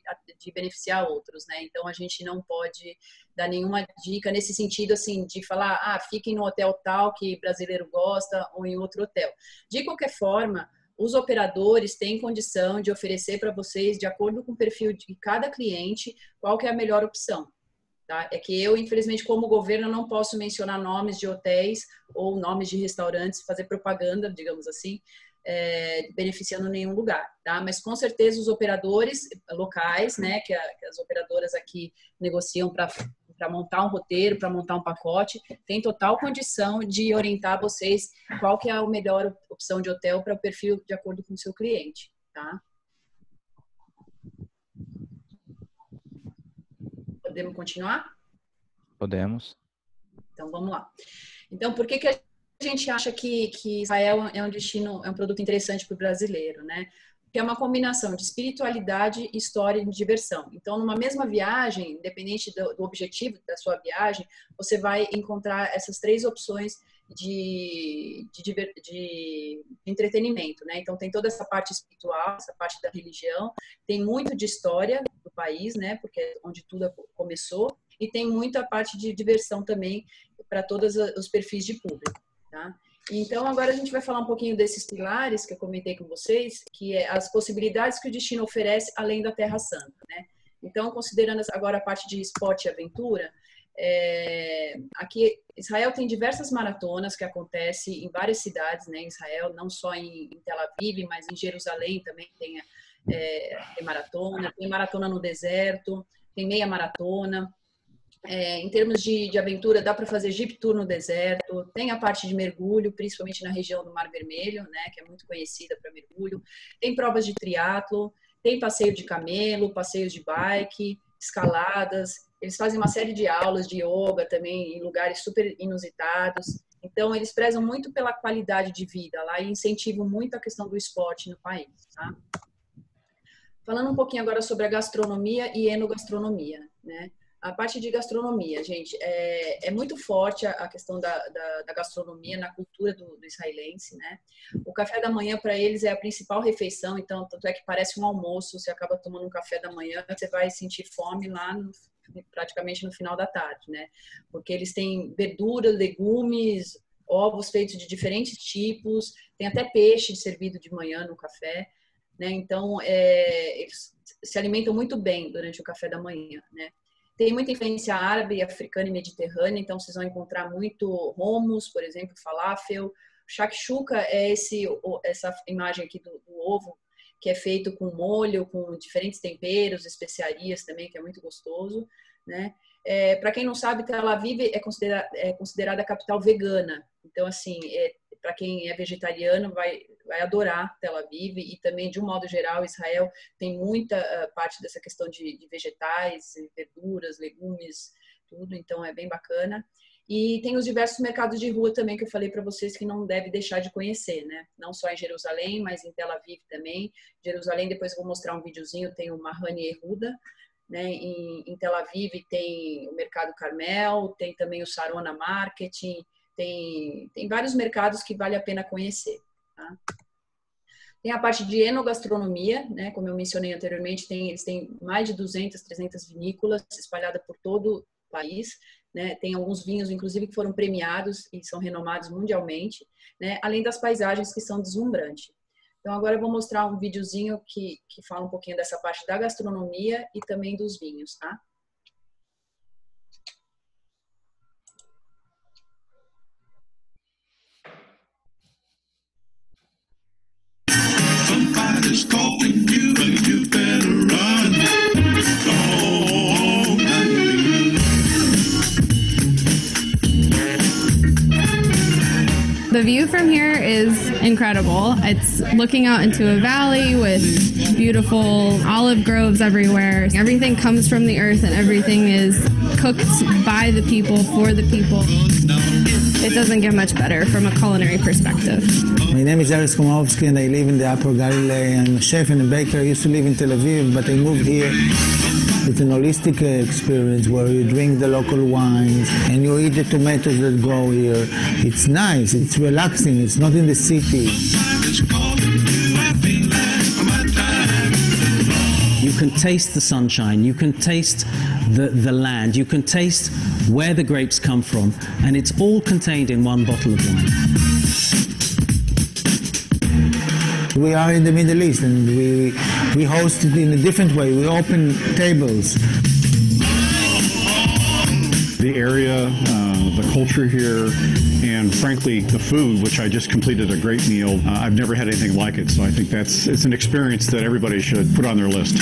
B: beneficiar outros, né? Então a gente não pode dar nenhuma dica nesse sentido assim de falar, fiquem no hotel tal que brasileiro gosta ou em outro hotel. De qualquer forma, os operadores têm condição de oferecer para vocês, de acordo com o perfil de cada cliente, qual que é a melhor opção. tá? É que eu, infelizmente, como governo, não posso mencionar nomes de hotéis ou nomes de restaurantes, fazer propaganda, digamos assim, beneficiando nenhum lugar, tá? Mas com certeza os operadores locais, né, que as operadoras aqui negociam para montar um roteiro, para montar um pacote, tem total condição de orientar vocês qual que é a melhor opção de hotel para o perfil de acordo com o seu cliente, tá? Podemos continuar?
A: Podemos.
B: Então, vamos lá. Então, por que a gente acha que Israel é um destino, é um produto interessante para o brasileiro, né? Que é uma combinação de espiritualidade, história e diversão. Então, numa mesma viagem, independente do objetivo da sua viagem, você vai encontrar essas 3 opções de entretenimento, né? Então, tem toda essa parte espiritual, essa parte da religião, tem muito de história do país, né? Porque é onde tudo começou, e tem muita parte de diversão também para todos os perfis de público, tá? Então, agora a gente vai falar um pouquinho desses pilares que eu comentei com vocês, que é as possibilidades que o destino oferece além da Terra Santa, né? Então, considerando agora a parte de esporte e aventura, aqui Israel tem diversas maratonas que acontecem em várias cidades, né? Em Israel, não só em Tel Aviv, mas em Jerusalém também tem maratona no deserto, tem meia maratona. Em termos de aventura, dá para fazer Jeep Tour no deserto, tem a parte de mergulho, principalmente na região do Mar Vermelho, né, que é muito conhecida para mergulho, tem provas de triatlo, tem passeio de camelo, passeios de bike, escaladas, eles fazem uma série de aulas de yoga também em lugares super inusitados, então eles prezam muito pela qualidade de vida lá e incentivam muito a questão do esporte no país, tá? Falando um pouquinho agora sobre a gastronomia e enogastronomia, né? A parte de gastronomia, gente, é muito forte a questão da gastronomia na cultura do israelense, né? O café da manhã para eles é a principal refeição, então tanto é que parece um almoço, você acaba tomando um café da manhã, você vai sentir fome lá praticamente no final da tarde, né? Porque eles têm verduras, legumes, ovos feitos de diferentes tipos, tem até peixe servido de manhã no café, né? Então, eles se alimentam muito bem durante o café da manhã, né? Tem muita influência árabe, africana e mediterrânea, então vocês vão encontrar muito hummus, por exemplo, falafel. Shakshuka é essa imagem aqui do ovo, que é feito com molho, com diferentes temperos, especiarias também, que é muito gostoso, né? Para quem não sabe, Tel Aviv é considerada a capital vegana. Então, assim, para quem é vegetariano, vai adorar Tel Aviv, e também, de um modo geral, Israel tem muita parte dessa questão de vegetais, verduras, legumes, tudo, então é bem bacana. E tem os diversos mercados de rua também, que eu falei para vocês que não deve deixar de conhecer, né? Não só em Jerusalém, mas em Tel Aviv também. Jerusalém, depois eu vou mostrar um videozinho, tem o Mahane Yehuda, né? Em Tel Aviv tem o Mercado Carmel, tem também o Sarona Marketing, tem vários mercados que vale a pena conhecer, tá? Tem a parte de enogastronomia, né? Como eu mencionei anteriormente, eles têm mais de 200, 300 vinícolas espalhadas por todo o país, né? Tem alguns vinhos, inclusive, que foram premiados e são renomados mundialmente, né? Além das paisagens que são deslumbrantes. Então, agora eu vou mostrar um videozinho que fala um pouquinho dessa parte da gastronomia e também dos vinhos, tá?
G: Somebody's calling you and you better run. Oh,
C: The view from here is incredible. It's looking out into a valley with beautiful olive groves everywhere. Everything comes from the earth and everything is cooked by the people, for the people. It doesn't get much better from a culinary perspective.
H: My name is Aris Komorowski and I live in the Upper Galilee. I'm a chef and a baker. I used to live in Tel Aviv, but I moved here. It's an holistic experience where you drink the local wines and you eat the tomatoes that grow here. It's nice, it's relaxing, it's not in the city.
I: You can taste the sunshine, you can taste the land, you can taste where the grapes come from, and it's all contained in one bottle of wine.
H: We are in the Middle East and we host it in a different way. We open tables.
J: the area, the culture here, and frankly, the food, which I just completed a great meal. I've never had anything like it, so I think it's an experience that everybody should put on their list.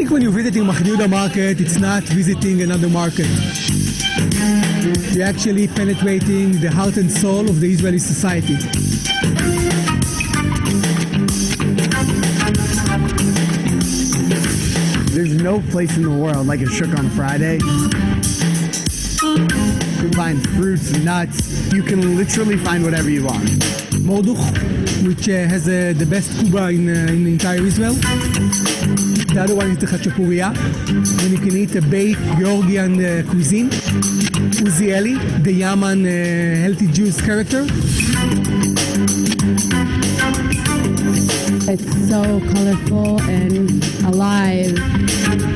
K: When you're visiting Mahdi Yehuda market, it's not visiting another market. You're actually penetrating the heart and soul of the Israeli society.
L: There's no place in the world like a shuk on Friday. You can find fruits, nuts. You can literally find whatever you want.
K: Morduch, which has the best kuba in entire Israel. The other one is the Chachapuria, when you can eat a baked Georgian cuisine. Uzieli, the Yaman healthy Jewish character.
C: It's so colorful and alive.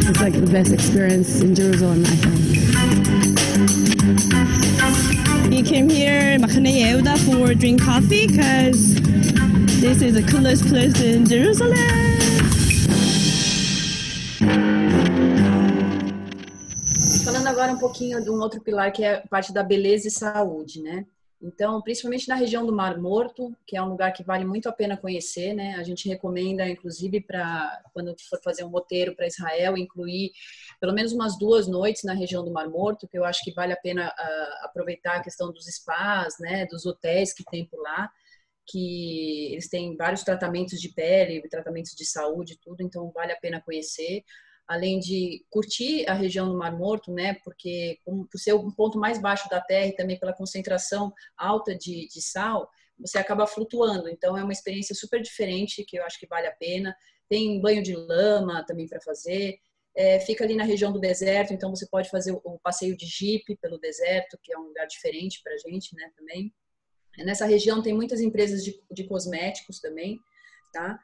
C: It's like the best experience in Jerusalem, I think.
F: We came here, Machane Yehuda, for drink coffee because this is the coolest place in Jerusalem.
B: Falando agora um pouquinho de um outro pilar que é a parte da beleza e saúde, né? Então, principalmente na região do Mar Morto, que é um lugar que vale muito a pena conhecer, né? A gente recomenda, inclusive, para quando for fazer um roteiro para Israel, incluir pelo menos umas 2 noites na região do Mar Morto, que eu acho que vale a pena aproveitar a questão dos spas, né? Dos hotéis que tem por lá, que eles têm vários tratamentos de pele, tratamentos de saúde, tudo, então vale a pena conhecer. Além de curtir a região do Mar Morto, né, porque por ser um ponto mais baixo da Terra e também pela concentração alta de sal, você acaba flutuando. Então é uma experiência super diferente que eu acho que vale a pena. Tem banho de lama também para fazer. Fica ali na região do deserto, então você pode fazer o passeio de jipe pelo deserto, que é um lugar diferente para a gente, né, também. Nessa região tem muitas empresas de cosméticos também, tá?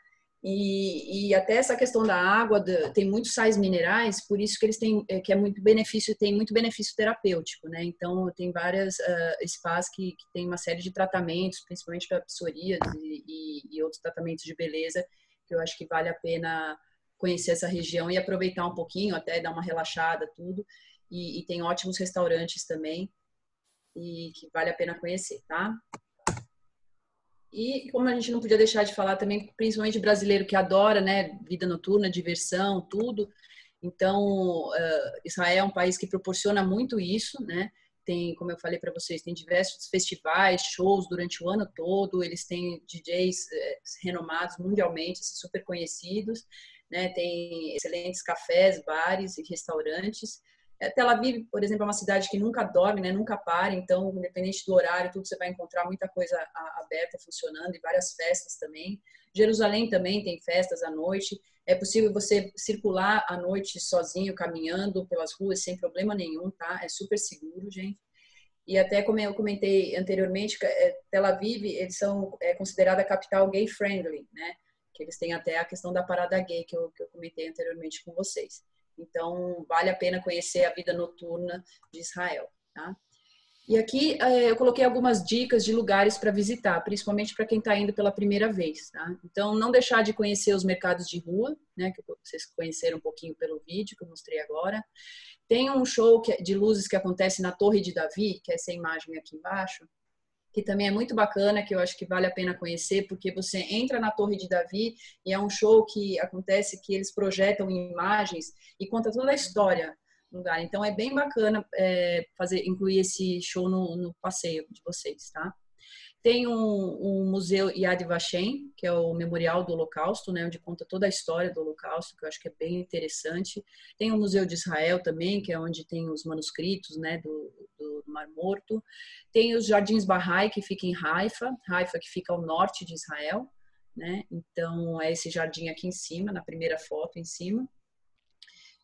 B: E até essa questão da água, tem muitos sais minerais, por isso que eles têm, que é muito benefício, tem muito benefício terapêutico, né? Então, tem várias spas que tem uma série de tratamentos, principalmente para psoríase e outros tratamentos de beleza, que eu acho que vale a pena conhecer essa região e aproveitar um pouquinho, até dar uma relaxada, tudo. E tem ótimos restaurantes também, e que vale a pena conhecer, tá? E como a gente não podia deixar de falar também, principalmente brasileiro que adora, né, vida noturna, diversão, tudo. Então, Israel é um país que proporciona muito isso, né? Tem, como eu falei para vocês, tem diversos festivais, shows durante o ano todo. Eles têm DJs renomados mundialmente, assim, super conhecidos, né? Tem excelentes cafés, bares e restaurantes. Tel Aviv, por exemplo, é uma cidade que nunca dorme, né? Nunca para, então, independente do horário, tudo você vai encontrar muita coisa aberta, funcionando, e várias festas também. Jerusalém também tem festas à noite. É possível você circular à noite sozinho, caminhando pelas ruas, sem problema nenhum, tá? É super seguro, gente. E até como eu comentei anteriormente, Tel Aviv, eles são considerada a capital gay-friendly, né? Que eles têm até a questão da parada gay, que eu comentei anteriormente com vocês. Então, vale a pena conhecer a vida noturna de Israel, tá? E aqui eu coloquei algumas dicas de lugares para visitar, principalmente para quem está indo pela primeira vez, tá? Então, não deixar de conhecer os mercados de rua, né? Que vocês conheceram um pouquinho pelo vídeo que eu mostrei agora. Tem um show de luzes que acontece na Torre de Davi, que é essa imagem aqui embaixo, que também é muito bacana, que eu acho que vale a pena conhecer, porque você entra na Torre de Davi e é um show que acontece que eles projetam imagens e conta toda a história do lugar. Então é bem bacana incluir esse show no passeio de vocês, tá? Tem um museu Yad Vashem, que é o Memorial do Holocausto, né, onde conta toda a história do Holocausto, que eu acho que é bem interessante. Tem o Museu de Israel também, que é onde tem os manuscritos, né, do Mar Morto. Tem os Jardins Bahá'í, que fica em Haifa, que fica ao norte de Israel, né? Então, é esse jardim aqui em cima, na primeira foto em cima,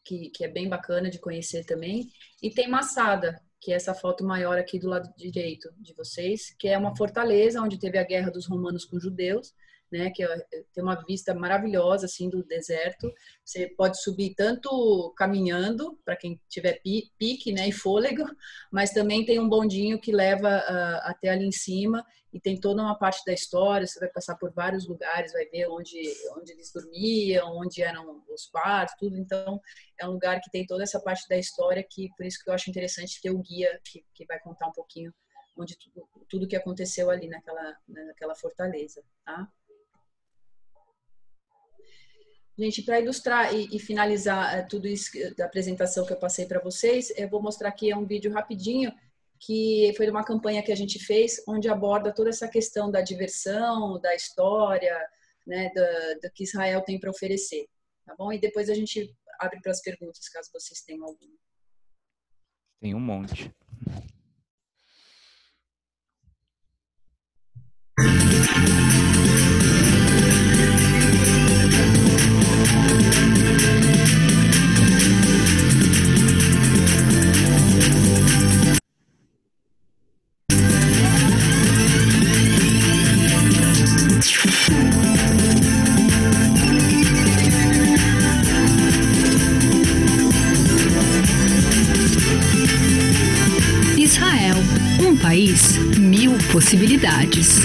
B: que é bem bacana de conhecer também. E tem Masada, que é essa foto maior aqui do lado direito de vocês, que é uma fortaleza onde teve a guerra dos romanos com os judeus, né, que tem uma vista maravilhosa assim do deserto. Você pode subir tanto caminhando, para quem tiver pique, né, e fôlego, mas também tem um bondinho que leva até ali em cima, e tem toda uma parte da história. Você vai passar por vários lugares, vai ver onde eles dormiam, onde eram os quartos, tudo. Então é um lugar que tem toda essa parte da história, que por isso que eu acho interessante ter o guia que vai contar um pouquinho onde tudo que aconteceu ali naquela fortaleza, tá? Gente, para ilustrar e finalizar tudo isso da apresentação que eu passei para vocês, eu vou mostrar aqui um vídeo rapidinho, que foi de uma campanha que a gente fez, onde aborda toda essa questão da diversão, da história, né, do que Israel tem para oferecer, tá bom? E depois a gente abre para as perguntas, caso vocês tenham alguma.
A: Tem um monte.
M: Israel, um país, 1000 possibilidades.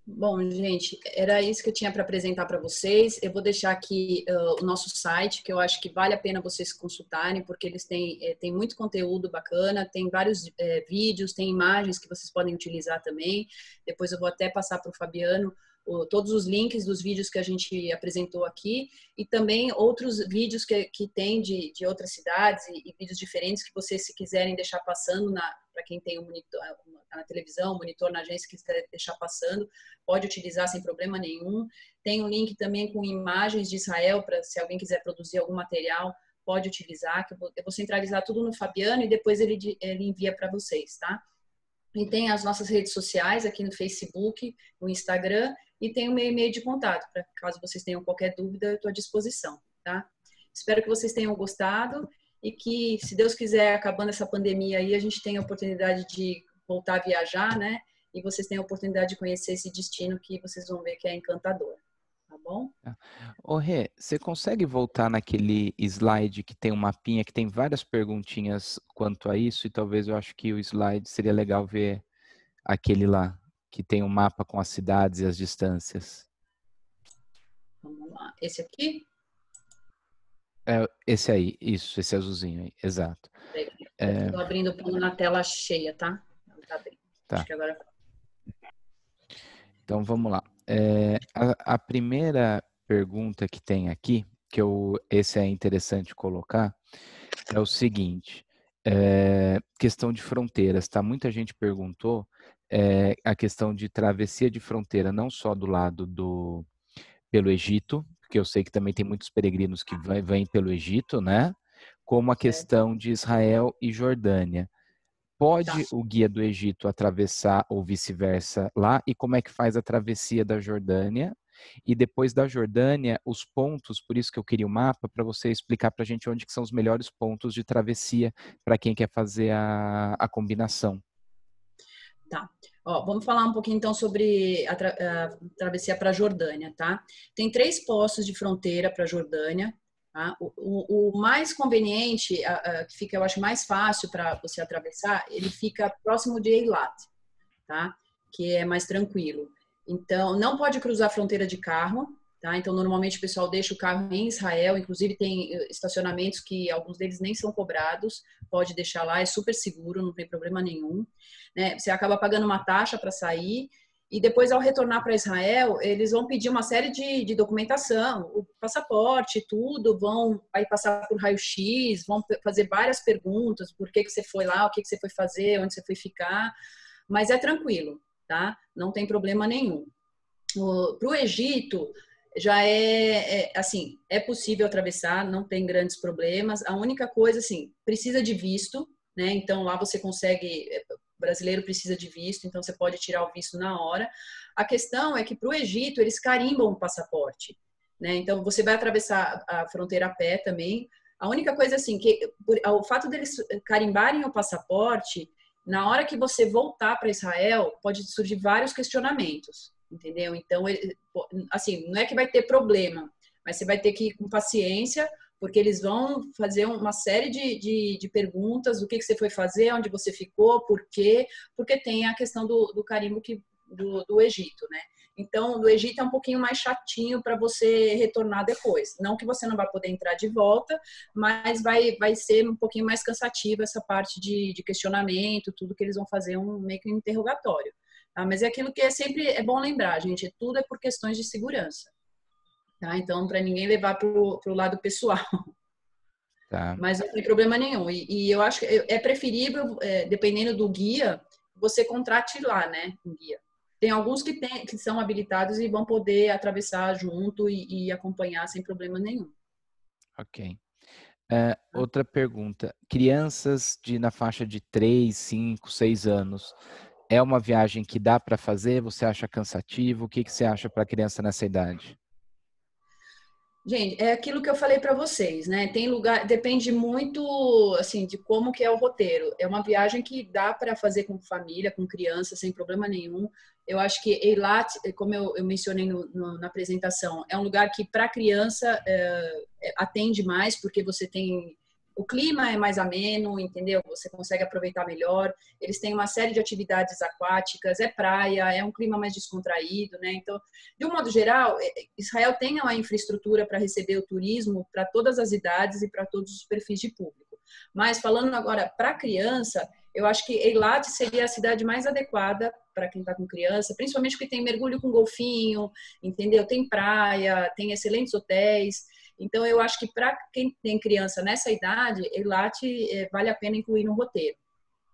B: Bom, gente, era isso que eu tinha para apresentar para vocês. Eu vou deixar aqui o nosso site, que eu acho que vale a pena vocês consultarem, porque eles têm muito conteúdo bacana, tem vários vídeos, tem imagens que vocês podem utilizar também. Depois eu vou até passar para o Fabiano todos os links dos vídeos que a gente apresentou aqui, e também outros vídeos que tem de outras cidades e vídeos diferentes que vocês, se quiserem deixar passando para quem tem um monitor na televisão, um monitor na agência, que quiser deixar passando, pode utilizar sem problema nenhum. Tem um link também com imagens de Israel, para se alguém quiser produzir algum material, pode utilizar, que eu vou centralizar tudo no Fabiano e depois ele envia para vocês, tá? E tem as nossas redes sociais aqui no Facebook, no Instagram, e tem o meu e-mail de contato, para caso vocês tenham qualquer dúvida, eu estou à disposição, tá? Espero que vocês tenham gostado e que, se Deus quiser, acabando essa pandemia aí, a gente tenha a oportunidade de voltar a viajar, né? E vocês tenham a oportunidade de conhecer esse destino, que vocês vão ver que é encantador, tá bom?
A: Ô Rê, você consegue voltar naquele slide que tem um mapinha, que tem várias perguntinhas quanto a isso, e talvez eu acho que o slide seria legal ver aquele lá, que tem um mapa com as cidades e as distâncias.
B: Vamos lá. Esse aqui?
A: Esse aí, isso, esse azulzinho aí, exato.
B: Estou abrindo o plano na tela cheia, tá? Tá abrindo.
A: Tá.
B: Acho que agora...
A: Então vamos lá. A primeira pergunta que tem aqui, esse é interessante colocar, é o seguinte: questão de fronteiras, tá? Muita gente perguntou a questão de travessia de fronteira, não só do lado pelo Egito, porque eu sei que também tem muitos peregrinos que vêm pelo Egito, né? Como a questão de Israel e Jordânia. Pode o guia do Egito atravessar ou vice-versa lá? E como é que faz a travessia da Jordânia? E depois da Jordânia, os pontos, por isso que eu queria o mapa, para você explicar para a gente onde que são os melhores pontos de travessia para quem quer fazer a combinação.
B: Tá. Ó, vamos falar um pouquinho então sobre a travessia para a Jordânia, tá? Tem 3 postos de fronteira para a Jordânia. Tá? O mais conveniente, que fica, eu acho, mais fácil para você atravessar, ele fica próximo de Eilat, tá? Que é mais tranquilo. Então, não pode cruzar a fronteira de carro, tá? Então, normalmente o pessoal deixa o carro em Israel, inclusive tem estacionamentos que alguns deles nem são cobrados, pode deixar lá, é super seguro, não tem problema nenhum, né? Você acaba pagando uma taxa para sair, e depois, ao retornar para Israel, eles vão pedir uma série de documentação, o passaporte, tudo, vai passar por raio-x, vão fazer várias perguntas, por que você foi lá, o que você foi fazer, onde você foi ficar, mas é tranquilo, tá? Não tem problema nenhum. Para o Egito, já assim, é possível atravessar, não tem grandes problemas. A única coisa, assim, precisa de visto, né? Então, lá você consegue brasileiro precisa de visto, então você pode tirar o visto na hora. A questão é que para o Egito eles carimbam o passaporte, né? Então você vai atravessar a fronteira a pé também. A única coisa assim, que o fato deles carimbarem o passaporte, na hora que você voltar para Israel, pode surgir vários questionamentos, entendeu? Então, assim, não é que vai ter problema, mas você vai ter que ir com paciência, porque eles vão fazer uma série de perguntas, o que você foi fazer, onde você ficou, por quê, porque tem a questão do carimbo do Egito, né? Então, do Egito é um pouquinho mais chatinho para você retornar depois. Não que você não vai poder entrar de volta, mas vai ser um pouquinho mais cansativo essa parte de questionamento, tudo que eles vão fazer, meio que um interrogatório. Tá? Mas é aquilo que sempre é bom lembrar, gente, tudo é por questões de segurança. Tá? Então, para ninguém levar para o lado pessoal.
A: Tá.
B: Mas não tem problema nenhum. E eu acho que é preferível, dependendo do guia, você contrate lá, né, um guia. Tem alguns que são habilitados e vão poder atravessar junto e acompanhar sem problema nenhum.
A: Ok. Outra pergunta. Crianças na faixa de 3, 5, 6 anos, é uma viagem que dá para fazer? Você acha cansativo? O que você acha para criança nessa idade?
B: Gente, é aquilo que eu falei para vocês, né? Tem lugar, depende muito, assim, de como que é o roteiro. É uma viagem que dá para fazer com família, com criança, sem problema nenhum. Eu acho que Eilat, como eu mencionei na apresentação, é um lugar que para criança atende mais, porque você tem... O clima é mais ameno, entendeu? Você consegue aproveitar melhor. Eles têm uma série de atividades aquáticas, é praia, é um clima mais descontraído, né? Então, de um modo geral, Israel tem uma infraestrutura para receber o turismo para todas as idades e para todos os perfis de público. Mas, falando agora para criança, eu acho que Eilat seria a cidade mais adequada para quem está com criança, principalmente porque tem mergulho com golfinho, entendeu? Tem praia, tem excelentes hotéis. Então, eu acho que para quem tem criança nessa idade, Eilat vale a pena incluir no roteiro.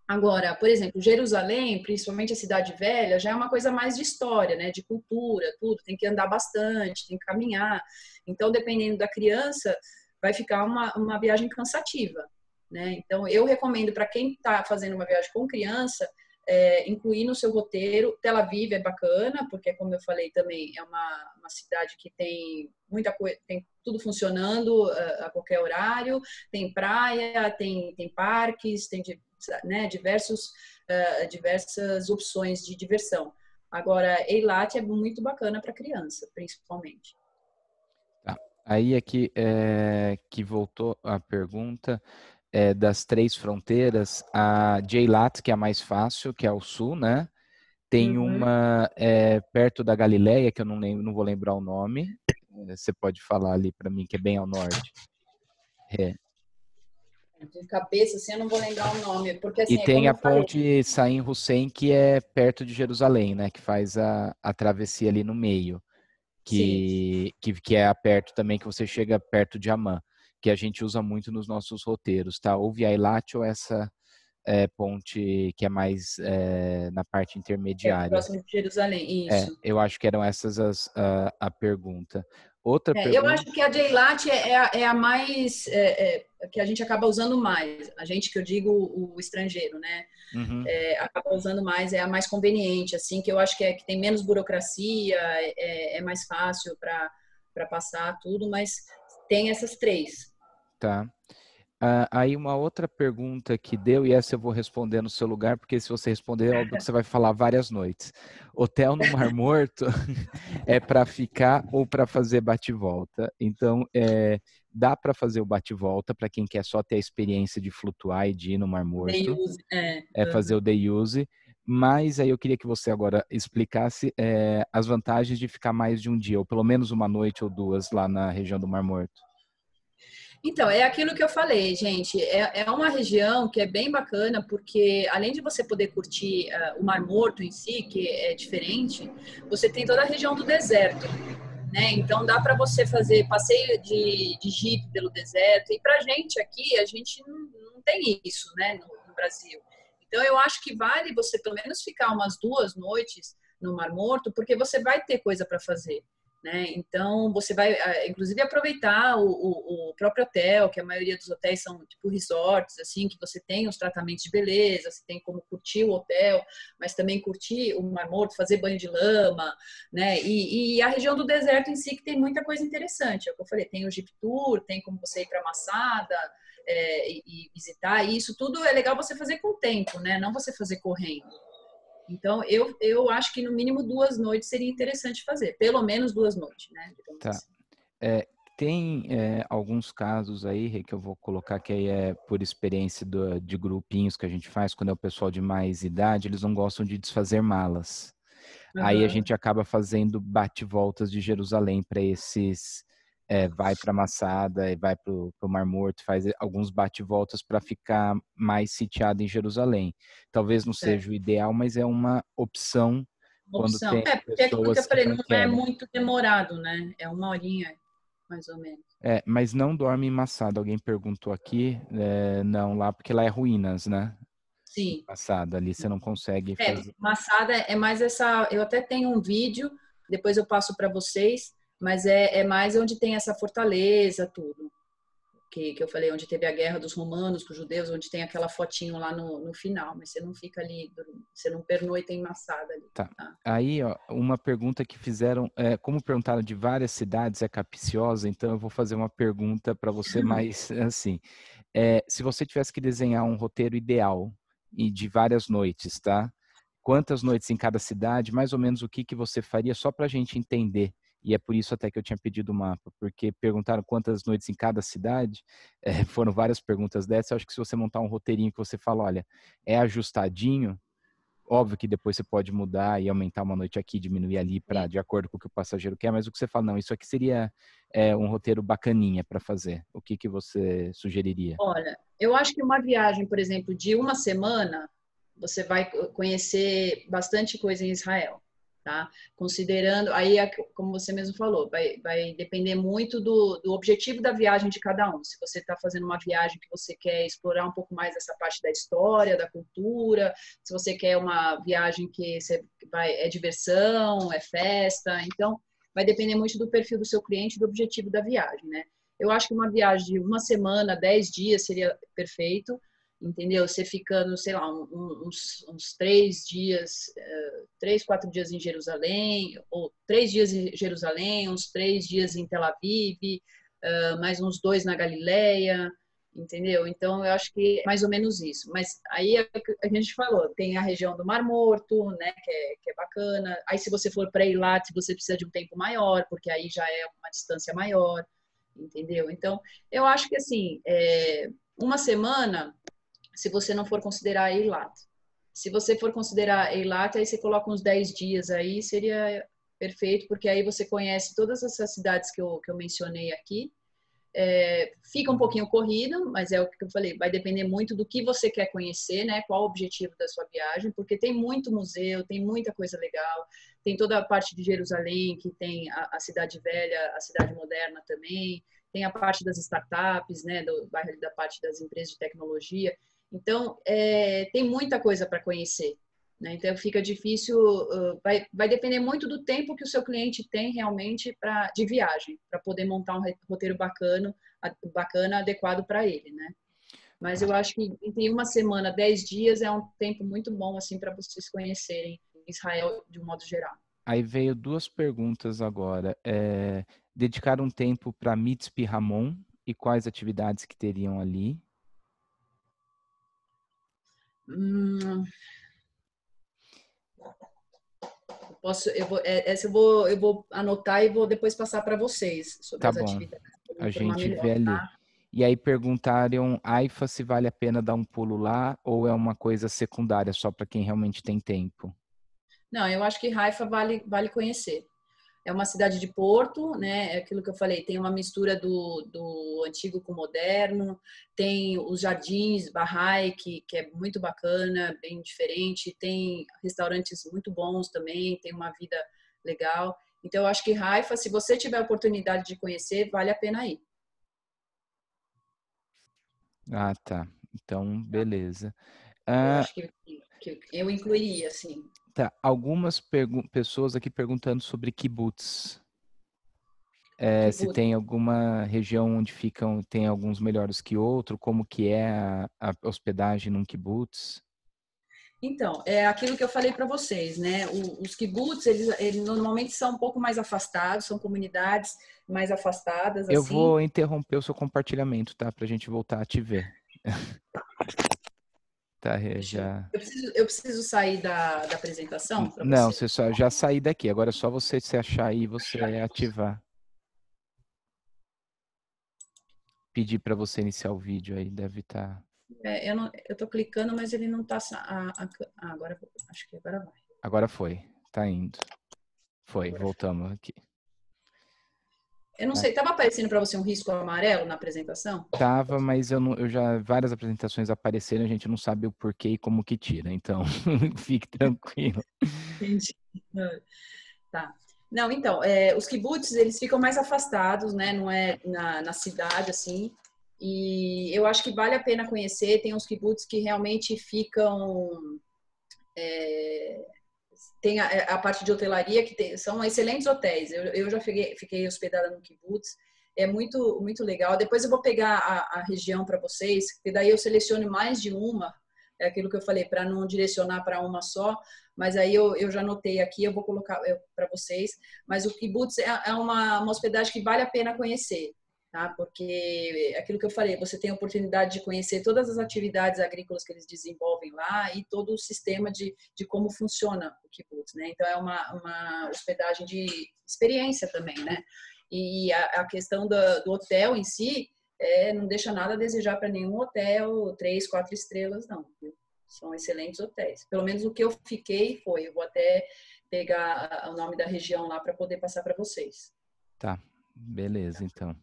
B: Agora, por exemplo, Jerusalém, principalmente a cidade velha, já é uma coisa mais de história, né? De cultura, tudo. Tem que andar bastante, tem que caminhar. Então, dependendo da criança, vai ficar uma viagem cansativa, né? Então, eu recomendo para quem está fazendo uma viagem com criança, incluir no seu roteiro. Tel Aviv é bacana, porque, como eu falei também, é uma cidade que tem muita coisa, tem tudo funcionando a qualquer horário, tem praia, tem parques, tem, né, diversas opções de diversão. Agora, Eilat é muito bacana para criança, principalmente.
A: Tá. Aí aqui que voltou a pergunta. Das 3 fronteiras, a de Eilat, que é a mais fácil, que é o sul, né? Tem uma perto da Galileia, que eu não vou lembrar o nome. Você pode falar ali para mim, que é bem ao norte.
B: De cabeça, assim, eu não vou lembrar o nome. Porque, assim,
A: e tem a ponte Saim Hussein, que é perto de Jerusalém, né? Que faz a travessia ali no meio. Que é perto também, que você chega perto de Amman, que a gente usa muito nos nossos roteiros, tá? Ou via Eilat ou essa ponte que é mais na parte intermediária.
B: Próximo de Jerusalém, isso.
A: Eu acho que eram essas a pergunta. Outra pergunta...
B: Eu acho que a de Eilat é a mais... que a gente acaba usando mais. A gente, que eu digo o estrangeiro, né?
A: Uhum.
B: Acaba usando mais, é a mais conveniente, assim, que eu acho que tem menos burocracia, é mais fácil para passar tudo, mas tem essas 3.
A: Tá. Aí uma outra pergunta que deu, e essa eu vou responder no seu lugar, porque se você responder, é óbvio que você vai falar várias noites. Hotel no Mar Morto é para ficar ou para fazer bate-volta? Então, dá para fazer o bate-volta para quem quer só ter a experiência de flutuar e de ir no Mar Morto.
B: Day use,
A: fazer o day use. Mas aí eu queria que você agora explicasse as vantagens de ficar mais de um dia, ou pelo menos uma noite ou 2 lá na região do Mar Morto.
B: Então, é aquilo que eu falei, gente. É uma região que é bem bacana, porque além de você poder curtir o Mar Morto em si, que é diferente, você tem toda a região do deserto, né? Então, dá para você fazer passeio de jeep pelo deserto. E para a gente aqui, a gente não tem isso, né, no Brasil. Então, eu acho que vale você pelo menos ficar umas 2 noites no Mar Morto, porque você vai ter coisa para fazer. né? Então, você vai, inclusive, aproveitar o próprio hotel, que a maioria dos hotéis são tipo resorts, assim, que você tem os tratamentos de beleza, você tem como curtir o hotel, mas também curtir o Mar Morto, fazer banho de lama, né? E a região do deserto em si, que tem muita coisa interessante. É o que eu falei, tem o Jeep Tour, tem como você ir para Masada, e visitar. E isso tudo é legal você fazer com o tempo, né? Não você fazer correndo. Então, eu acho que no mínimo 2 noites seria interessante fazer. Pelo menos 2 noites, né?
A: Tá. Tem alguns casos aí, Rê, que eu vou colocar que aí é por experiência de grupinhos que a gente faz, quando é o pessoal de mais idade, eles não gostam de desfazer malas. Aí a gente acaba fazendo bate-voltas de Jerusalém para esses, vai para Masada e vai para o Mar Morto, faz alguns bate-voltas para ficar mais sitiado em Jerusalém. Talvez não seja o ideal, mas é uma opção quando tem
B: porque aquilo que eu
A: pessoas
B: falei,
A: que
B: não é muito demorado, né? É 1 horinha, mais ou menos.
A: Mas não dorme em Masada. Alguém perguntou aqui. Não, lá porque lá é ruínas, né?
B: Sim.
A: Masada, ali você não consegue fazer.
B: Masada é mais essa. Eu até tenho um vídeo, depois eu passo para vocês, mas é mais onde tem essa fortaleza, tudo. Que eu falei, onde teve a guerra dos romanos com os judeus, onde tem aquela fotinho lá no final, mas você não fica ali, você não pernoita em Masada ali.
A: Tá. Aí, ó, uma pergunta que fizeram, como perguntaram de várias cidades, é capciosa, então eu vou fazer uma pergunta para você mais assim. Se você tivesse que desenhar um roteiro ideal e de várias noites, tá? Quantas noites em cada cidade, mais ou menos o que você faria, só para a gente entender. E é por isso até que eu tinha pedido o mapa, porque perguntaram quantas noites em cada cidade, foram várias perguntas dessas. Eu acho que se você montar um roteirinho que você fala, olha, é ajustadinho, óbvio que depois você pode mudar e aumentar uma noite aqui, diminuir ali, de acordo com o que o passageiro quer, mas o que você fala, não, isso aqui seria um roteiro bacaninha para fazer. O que você sugeriria?
B: Olha, eu acho que uma viagem, por exemplo, de 1 semana, você vai conhecer bastante coisa em Israel. Tá? Considerando, aí, como você mesmo falou, vai depender muito do objetivo da viagem de cada um. Se você está fazendo uma viagem que você quer explorar um pouco mais essa parte da história, da cultura, se você quer uma viagem que é diversão, é festa, então vai depender muito do perfil do seu cliente e do objetivo da viagem, né? Eu acho que uma viagem de 1 semana, 10 dias seria perfeito, entendeu? Você ficando, sei lá, uns 3 dias, 3, 4 dias em Jerusalém, ou 3 dias em Jerusalém, uns 3 dias em Tel Aviv, mais uns 2 na Galileia, entendeu? Então, eu acho que é mais ou menos isso. Mas aí a gente falou, tem a região do Mar Morto, né, que é bacana. Aí, se você for para Eilat, você precisa de um tempo maior, porque aí já é uma distância maior, entendeu? Então, eu acho que, assim, 1 semana, se você não for considerar Eilat. Se você for considerar Eilat, aí você coloca uns 10 dias aí, seria perfeito, porque aí você conhece todas essas cidades que eu mencionei aqui. Fica um pouquinho corrido, mas é o que eu falei, vai depender muito do que você quer conhecer, né? Qual o objetivo da sua viagem, porque tem muito museu, tem muita coisa legal, tem toda a parte de Jerusalém, que tem a Cidade Velha, a Cidade Moderna também, tem a parte das startups, né? Do bairro da parte das empresas de tecnologia. Então, tem muita coisa para conhecer, né? Então, fica difícil, vai depender muito do tempo que o seu cliente tem realmente de viagem, para poder montar um roteiro bacana, adequado para ele, né? Mas eu acho que entre 1 semana, 10 dias é um tempo muito bom, assim, para vocês conhecerem Israel de um modo geral.
A: Aí veio 2 perguntas agora. Dedicar um tempo para Mitzpe Ramon e quais atividades que teriam ali?
B: Essa eu vou anotar e vou depois passar para vocês sobre as atividades.
A: A gente vê ali. Tá? E aí perguntaram, Haifa, se vale a pena dar um pulo lá ou é uma coisa secundária só para quem realmente tem tempo?
B: Não, eu acho que Haifa vale conhecer. É uma cidade de porto, né? É aquilo que eu falei, tem uma mistura do antigo com o moderno, tem os jardins Bahá'í, que é muito bacana, bem diferente, tem restaurantes muito bons também, tem uma vida legal. Então, eu acho que Haifa, se você tiver a oportunidade de conhecer, vale a pena ir.
A: Ah, tá. Então, beleza.
B: Eu acho que eu incluiria, assim.
A: Tá, algumas pessoas aqui perguntando sobre kibbutz. Se tem alguma região onde tem alguns melhores que outro, como que é a hospedagem num kibbutz?
B: Então, é aquilo que eu falei para vocês, né? Os kibbutz, eles normalmente são um pouco mais afastados, são comunidades mais afastadas,
A: Eu
B: assim.
A: vou interromper o seu compartilhamento, tá? Pra gente voltar a te ver. Tá, já...
B: Eu preciso sair da apresentação para
A: Não,
B: você?
A: você já saí daqui. Agora é só você se achar aí e você ativar. Pedir para você iniciar o vídeo aí, deve estar...
B: Eu tô clicando, mas ele não tá... agora, acho que agora vai.
A: Agora foi, tá indo. Foi, voltamos aqui.
B: Eu não sei, estava aparecendo para você um risco amarelo na apresentação?
A: Tava, mas várias apresentações apareceram, a gente não sabe o porquê e como que tira, então fique tranquilo.
B: Entendi. Tá. Não, então, os kibbutz, eles ficam mais afastados, né? Não é na cidade, assim. E eu acho que vale a pena conhecer. Tem uns kibbutz que realmente ficam... tem a parte de hotelaria, são excelentes hotéis. Eu já fiquei hospedada no kibbutz. É muito, muito legal. Depois eu vou pegar a região para vocês, porque daí eu seleciono mais de uma. É aquilo que eu falei, para não direcionar para uma só. Mas aí eu já anotei aqui, eu vou colocar para vocês. Mas o kibbutz é uma hospedagem que vale a pena conhecer. Tá? Porque aquilo que eu falei, você tem a oportunidade de conhecer todas as atividades agrícolas que eles desenvolvem lá e todo o sistema de como funciona o kibbutz, né? Então, é uma hospedagem de experiência também, né? E a questão do hotel em si não deixa nada a desejar para nenhum hotel 3, 4 estrelas, não. Viu? São excelentes hotéis. Pelo menos o que eu fiquei foi. Eu vou até pegar o nome da região lá para poder passar para vocês.
A: Tá, beleza, então.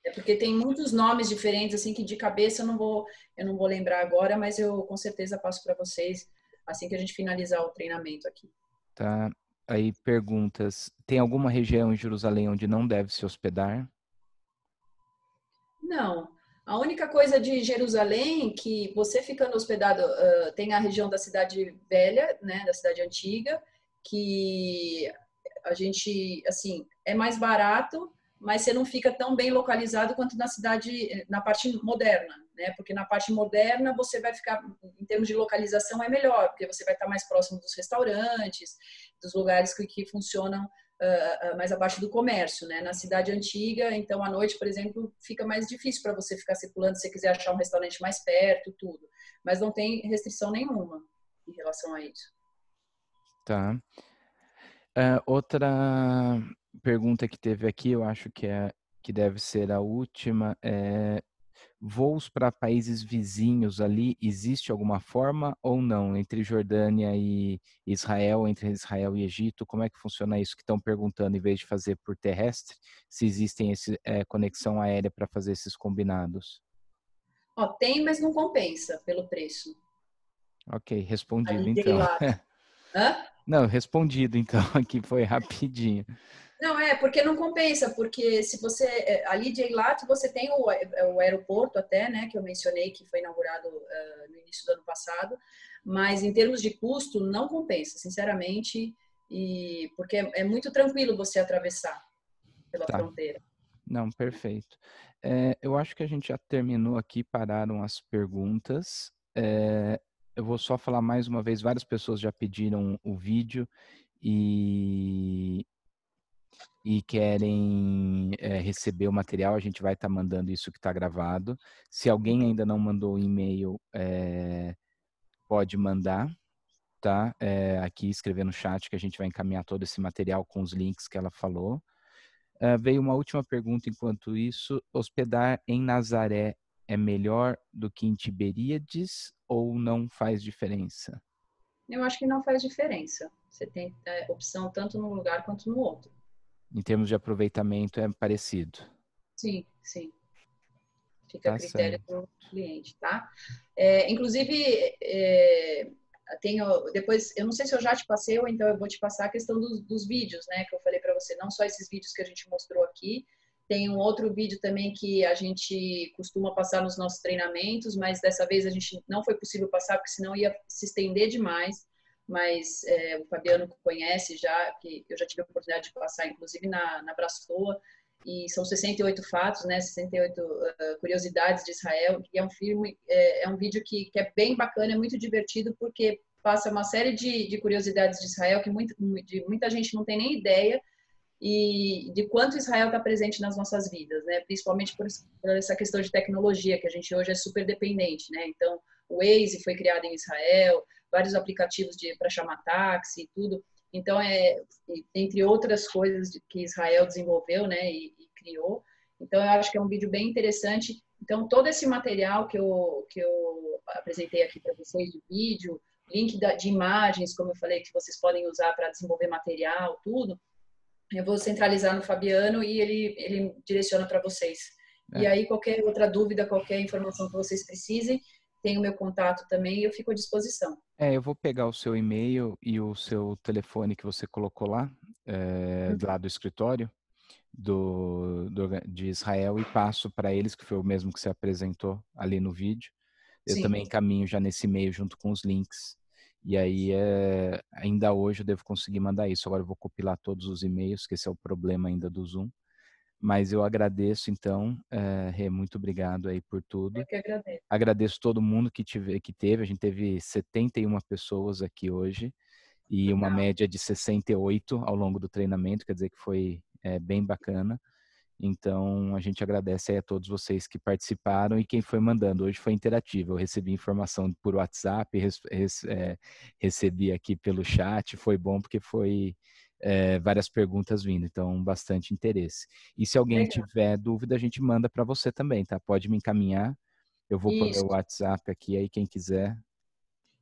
B: É porque tem muitos nomes diferentes, assim, que de cabeça eu não vou lembrar agora, mas eu com certeza passo para vocês assim que a gente finalizar o treinamento aqui.
A: Tá. Aí perguntas. Tem alguma região em Jerusalém onde não deve se hospedar?
B: Não. A única coisa de Jerusalém que você ficando hospedado, tem a região da cidade velha, né, da cidade antiga, que a gente, assim, é mais barato, mas você não fica tão bem localizado quanto na parte moderna, né? Porque na parte moderna você vai ficar, em termos de localização, é melhor, porque você vai estar mais próximo dos restaurantes, dos lugares que funcionam mais abaixo do comércio, né? Na cidade antiga, então à noite, por exemplo, fica mais difícil para você ficar circulando se você quiser achar um restaurante mais perto, tudo. Mas não tem restrição nenhuma em relação a isso.
A: Tá. Outra pergunta que teve aqui, eu acho que deve ser a última, voos para países vizinhos ali, existe alguma forma ou não? Entre Jordânia e Israel, entre Israel e Egito, como é que funciona isso? Que estão perguntando, em vez de fazer por terrestre, se existem conexão aérea para fazer esses combinados.
B: Tem, mas não compensa pelo preço.
A: Ok, respondido então.
B: Hã?
A: Não, respondido então, aqui foi rapidinho.
B: Não, porque não compensa, porque se você, ali de Eilat, você tem o aeroporto até, né, que eu mencionei, que foi inaugurado no início do ano passado, mas em termos de custo, não compensa, sinceramente, porque é muito tranquilo você atravessar pela fronteira.
A: Não, perfeito. Eu acho que a gente já terminou aqui, pararam as perguntas. Eu vou só falar mais uma vez, várias pessoas já pediram o vídeo e querem receber o material, a gente vai estar mandando isso que está gravado. Se alguém ainda não mandou o e-mail, pode mandar, tá? Aqui escrever no chat que a gente vai encaminhar todo esse material com os links que ela falou. Veio uma última pergunta enquanto isso. Hospedar em Nazaré é melhor do que em Tiberíades ou não faz diferença?
B: Eu acho que não faz diferença. Você tem opção tanto num lugar quanto no outro.
A: Em termos de aproveitamento é parecido?
B: Sim, sim. Fica a critério do cliente, tá? Inclusive, depois, eu não sei se eu já te passei ou então eu vou te passar a questão dos vídeos, né? Que eu falei para você, não só esses vídeos que a gente mostrou aqui, tem um outro vídeo também que a gente costuma passar nos nossos treinamentos, mas dessa vez a gente não foi possível passar, porque senão ia se estender demais. Mas o Fabiano conhece já, que eu já tive a oportunidade de passar, inclusive na Brastoa, e são 68 fatos, né, 68 curiosidades de Israel, e é um filme, é um vídeo que é bem bacana, é muito divertido, porque passa uma série de curiosidades de Israel que muita gente não tem nem ideia, e de quanto Israel está presente nas nossas vidas, né? Principalmente por essa questão de tecnologia, que a gente hoje é super dependente, né? Então, o Waze foi criado em Israel, vários aplicativos para chamar táxi e tudo. Então, entre outras coisas que Israel desenvolveu, né, e criou. Então, eu acho que é um vídeo bem interessante. Então, todo esse material que eu apresentei aqui para vocês, de vídeo, link de imagens, como eu falei, que vocês podem usar para desenvolver material, tudo, eu vou centralizar no Fabiano e ele direciona para vocês. E aí, qualquer outra dúvida, qualquer informação que vocês precisem, tem o meu contato também e eu fico à disposição.
A: Eu vou pegar o seu e-mail e o seu telefone que você colocou lá, lá do escritório de Israel, e passo para eles, que foi o mesmo que você apresentou ali no vídeo. Eu também encaminho já nesse e-mail junto com os links. E aí, ainda hoje eu devo conseguir mandar isso. Agora eu vou compilar todos os e-mails, que esse é o problema ainda do Zoom. Mas eu agradeço, então, Rê, muito obrigado aí por tudo.
B: Eu que agradeço.
A: Agradeço todo mundo que teve. A gente teve 71 pessoas aqui hoje e uma média de 68 ao longo do treinamento, quer dizer que foi bem bacana. Então, a gente agradece aí a todos vocês que participaram e quem foi mandando. Hoje foi interativo. Eu recebi informação por WhatsApp, recebi aqui pelo chat. Foi bom porque foi várias perguntas vindo, então bastante interesse. E se alguém tiver dúvida, a gente manda para você também, tá? Pode me encaminhar. Eu vou pôr o WhatsApp aqui, aí quem quiser.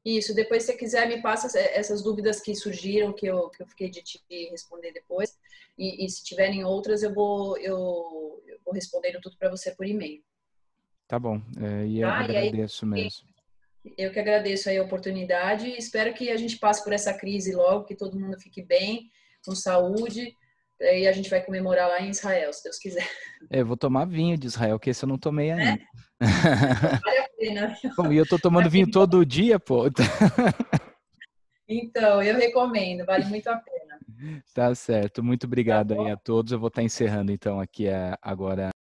B: Isso, depois se você quiser me passa essas dúvidas que surgiram, que eu fiquei de te responder depois. E se tiverem outras, eu vou respondendo tudo para você por e-mail.
A: Tá bom, e eu agradeço mesmo.
B: Eu que agradeço aí a oportunidade e espero que a gente passe por essa crise logo, que todo mundo fique bem, com saúde, e a gente vai comemorar lá em Israel, se Deus quiser.
A: Eu vou tomar vinho de Israel, que esse eu não tomei ainda.
B: Vale a pena.
A: E eu tô tomando vinho todo dia, pô.
B: Então, eu recomendo, vale muito a pena.
A: Tá certo, muito obrigado aí a todos. Eu vou estar encerrando então aqui agora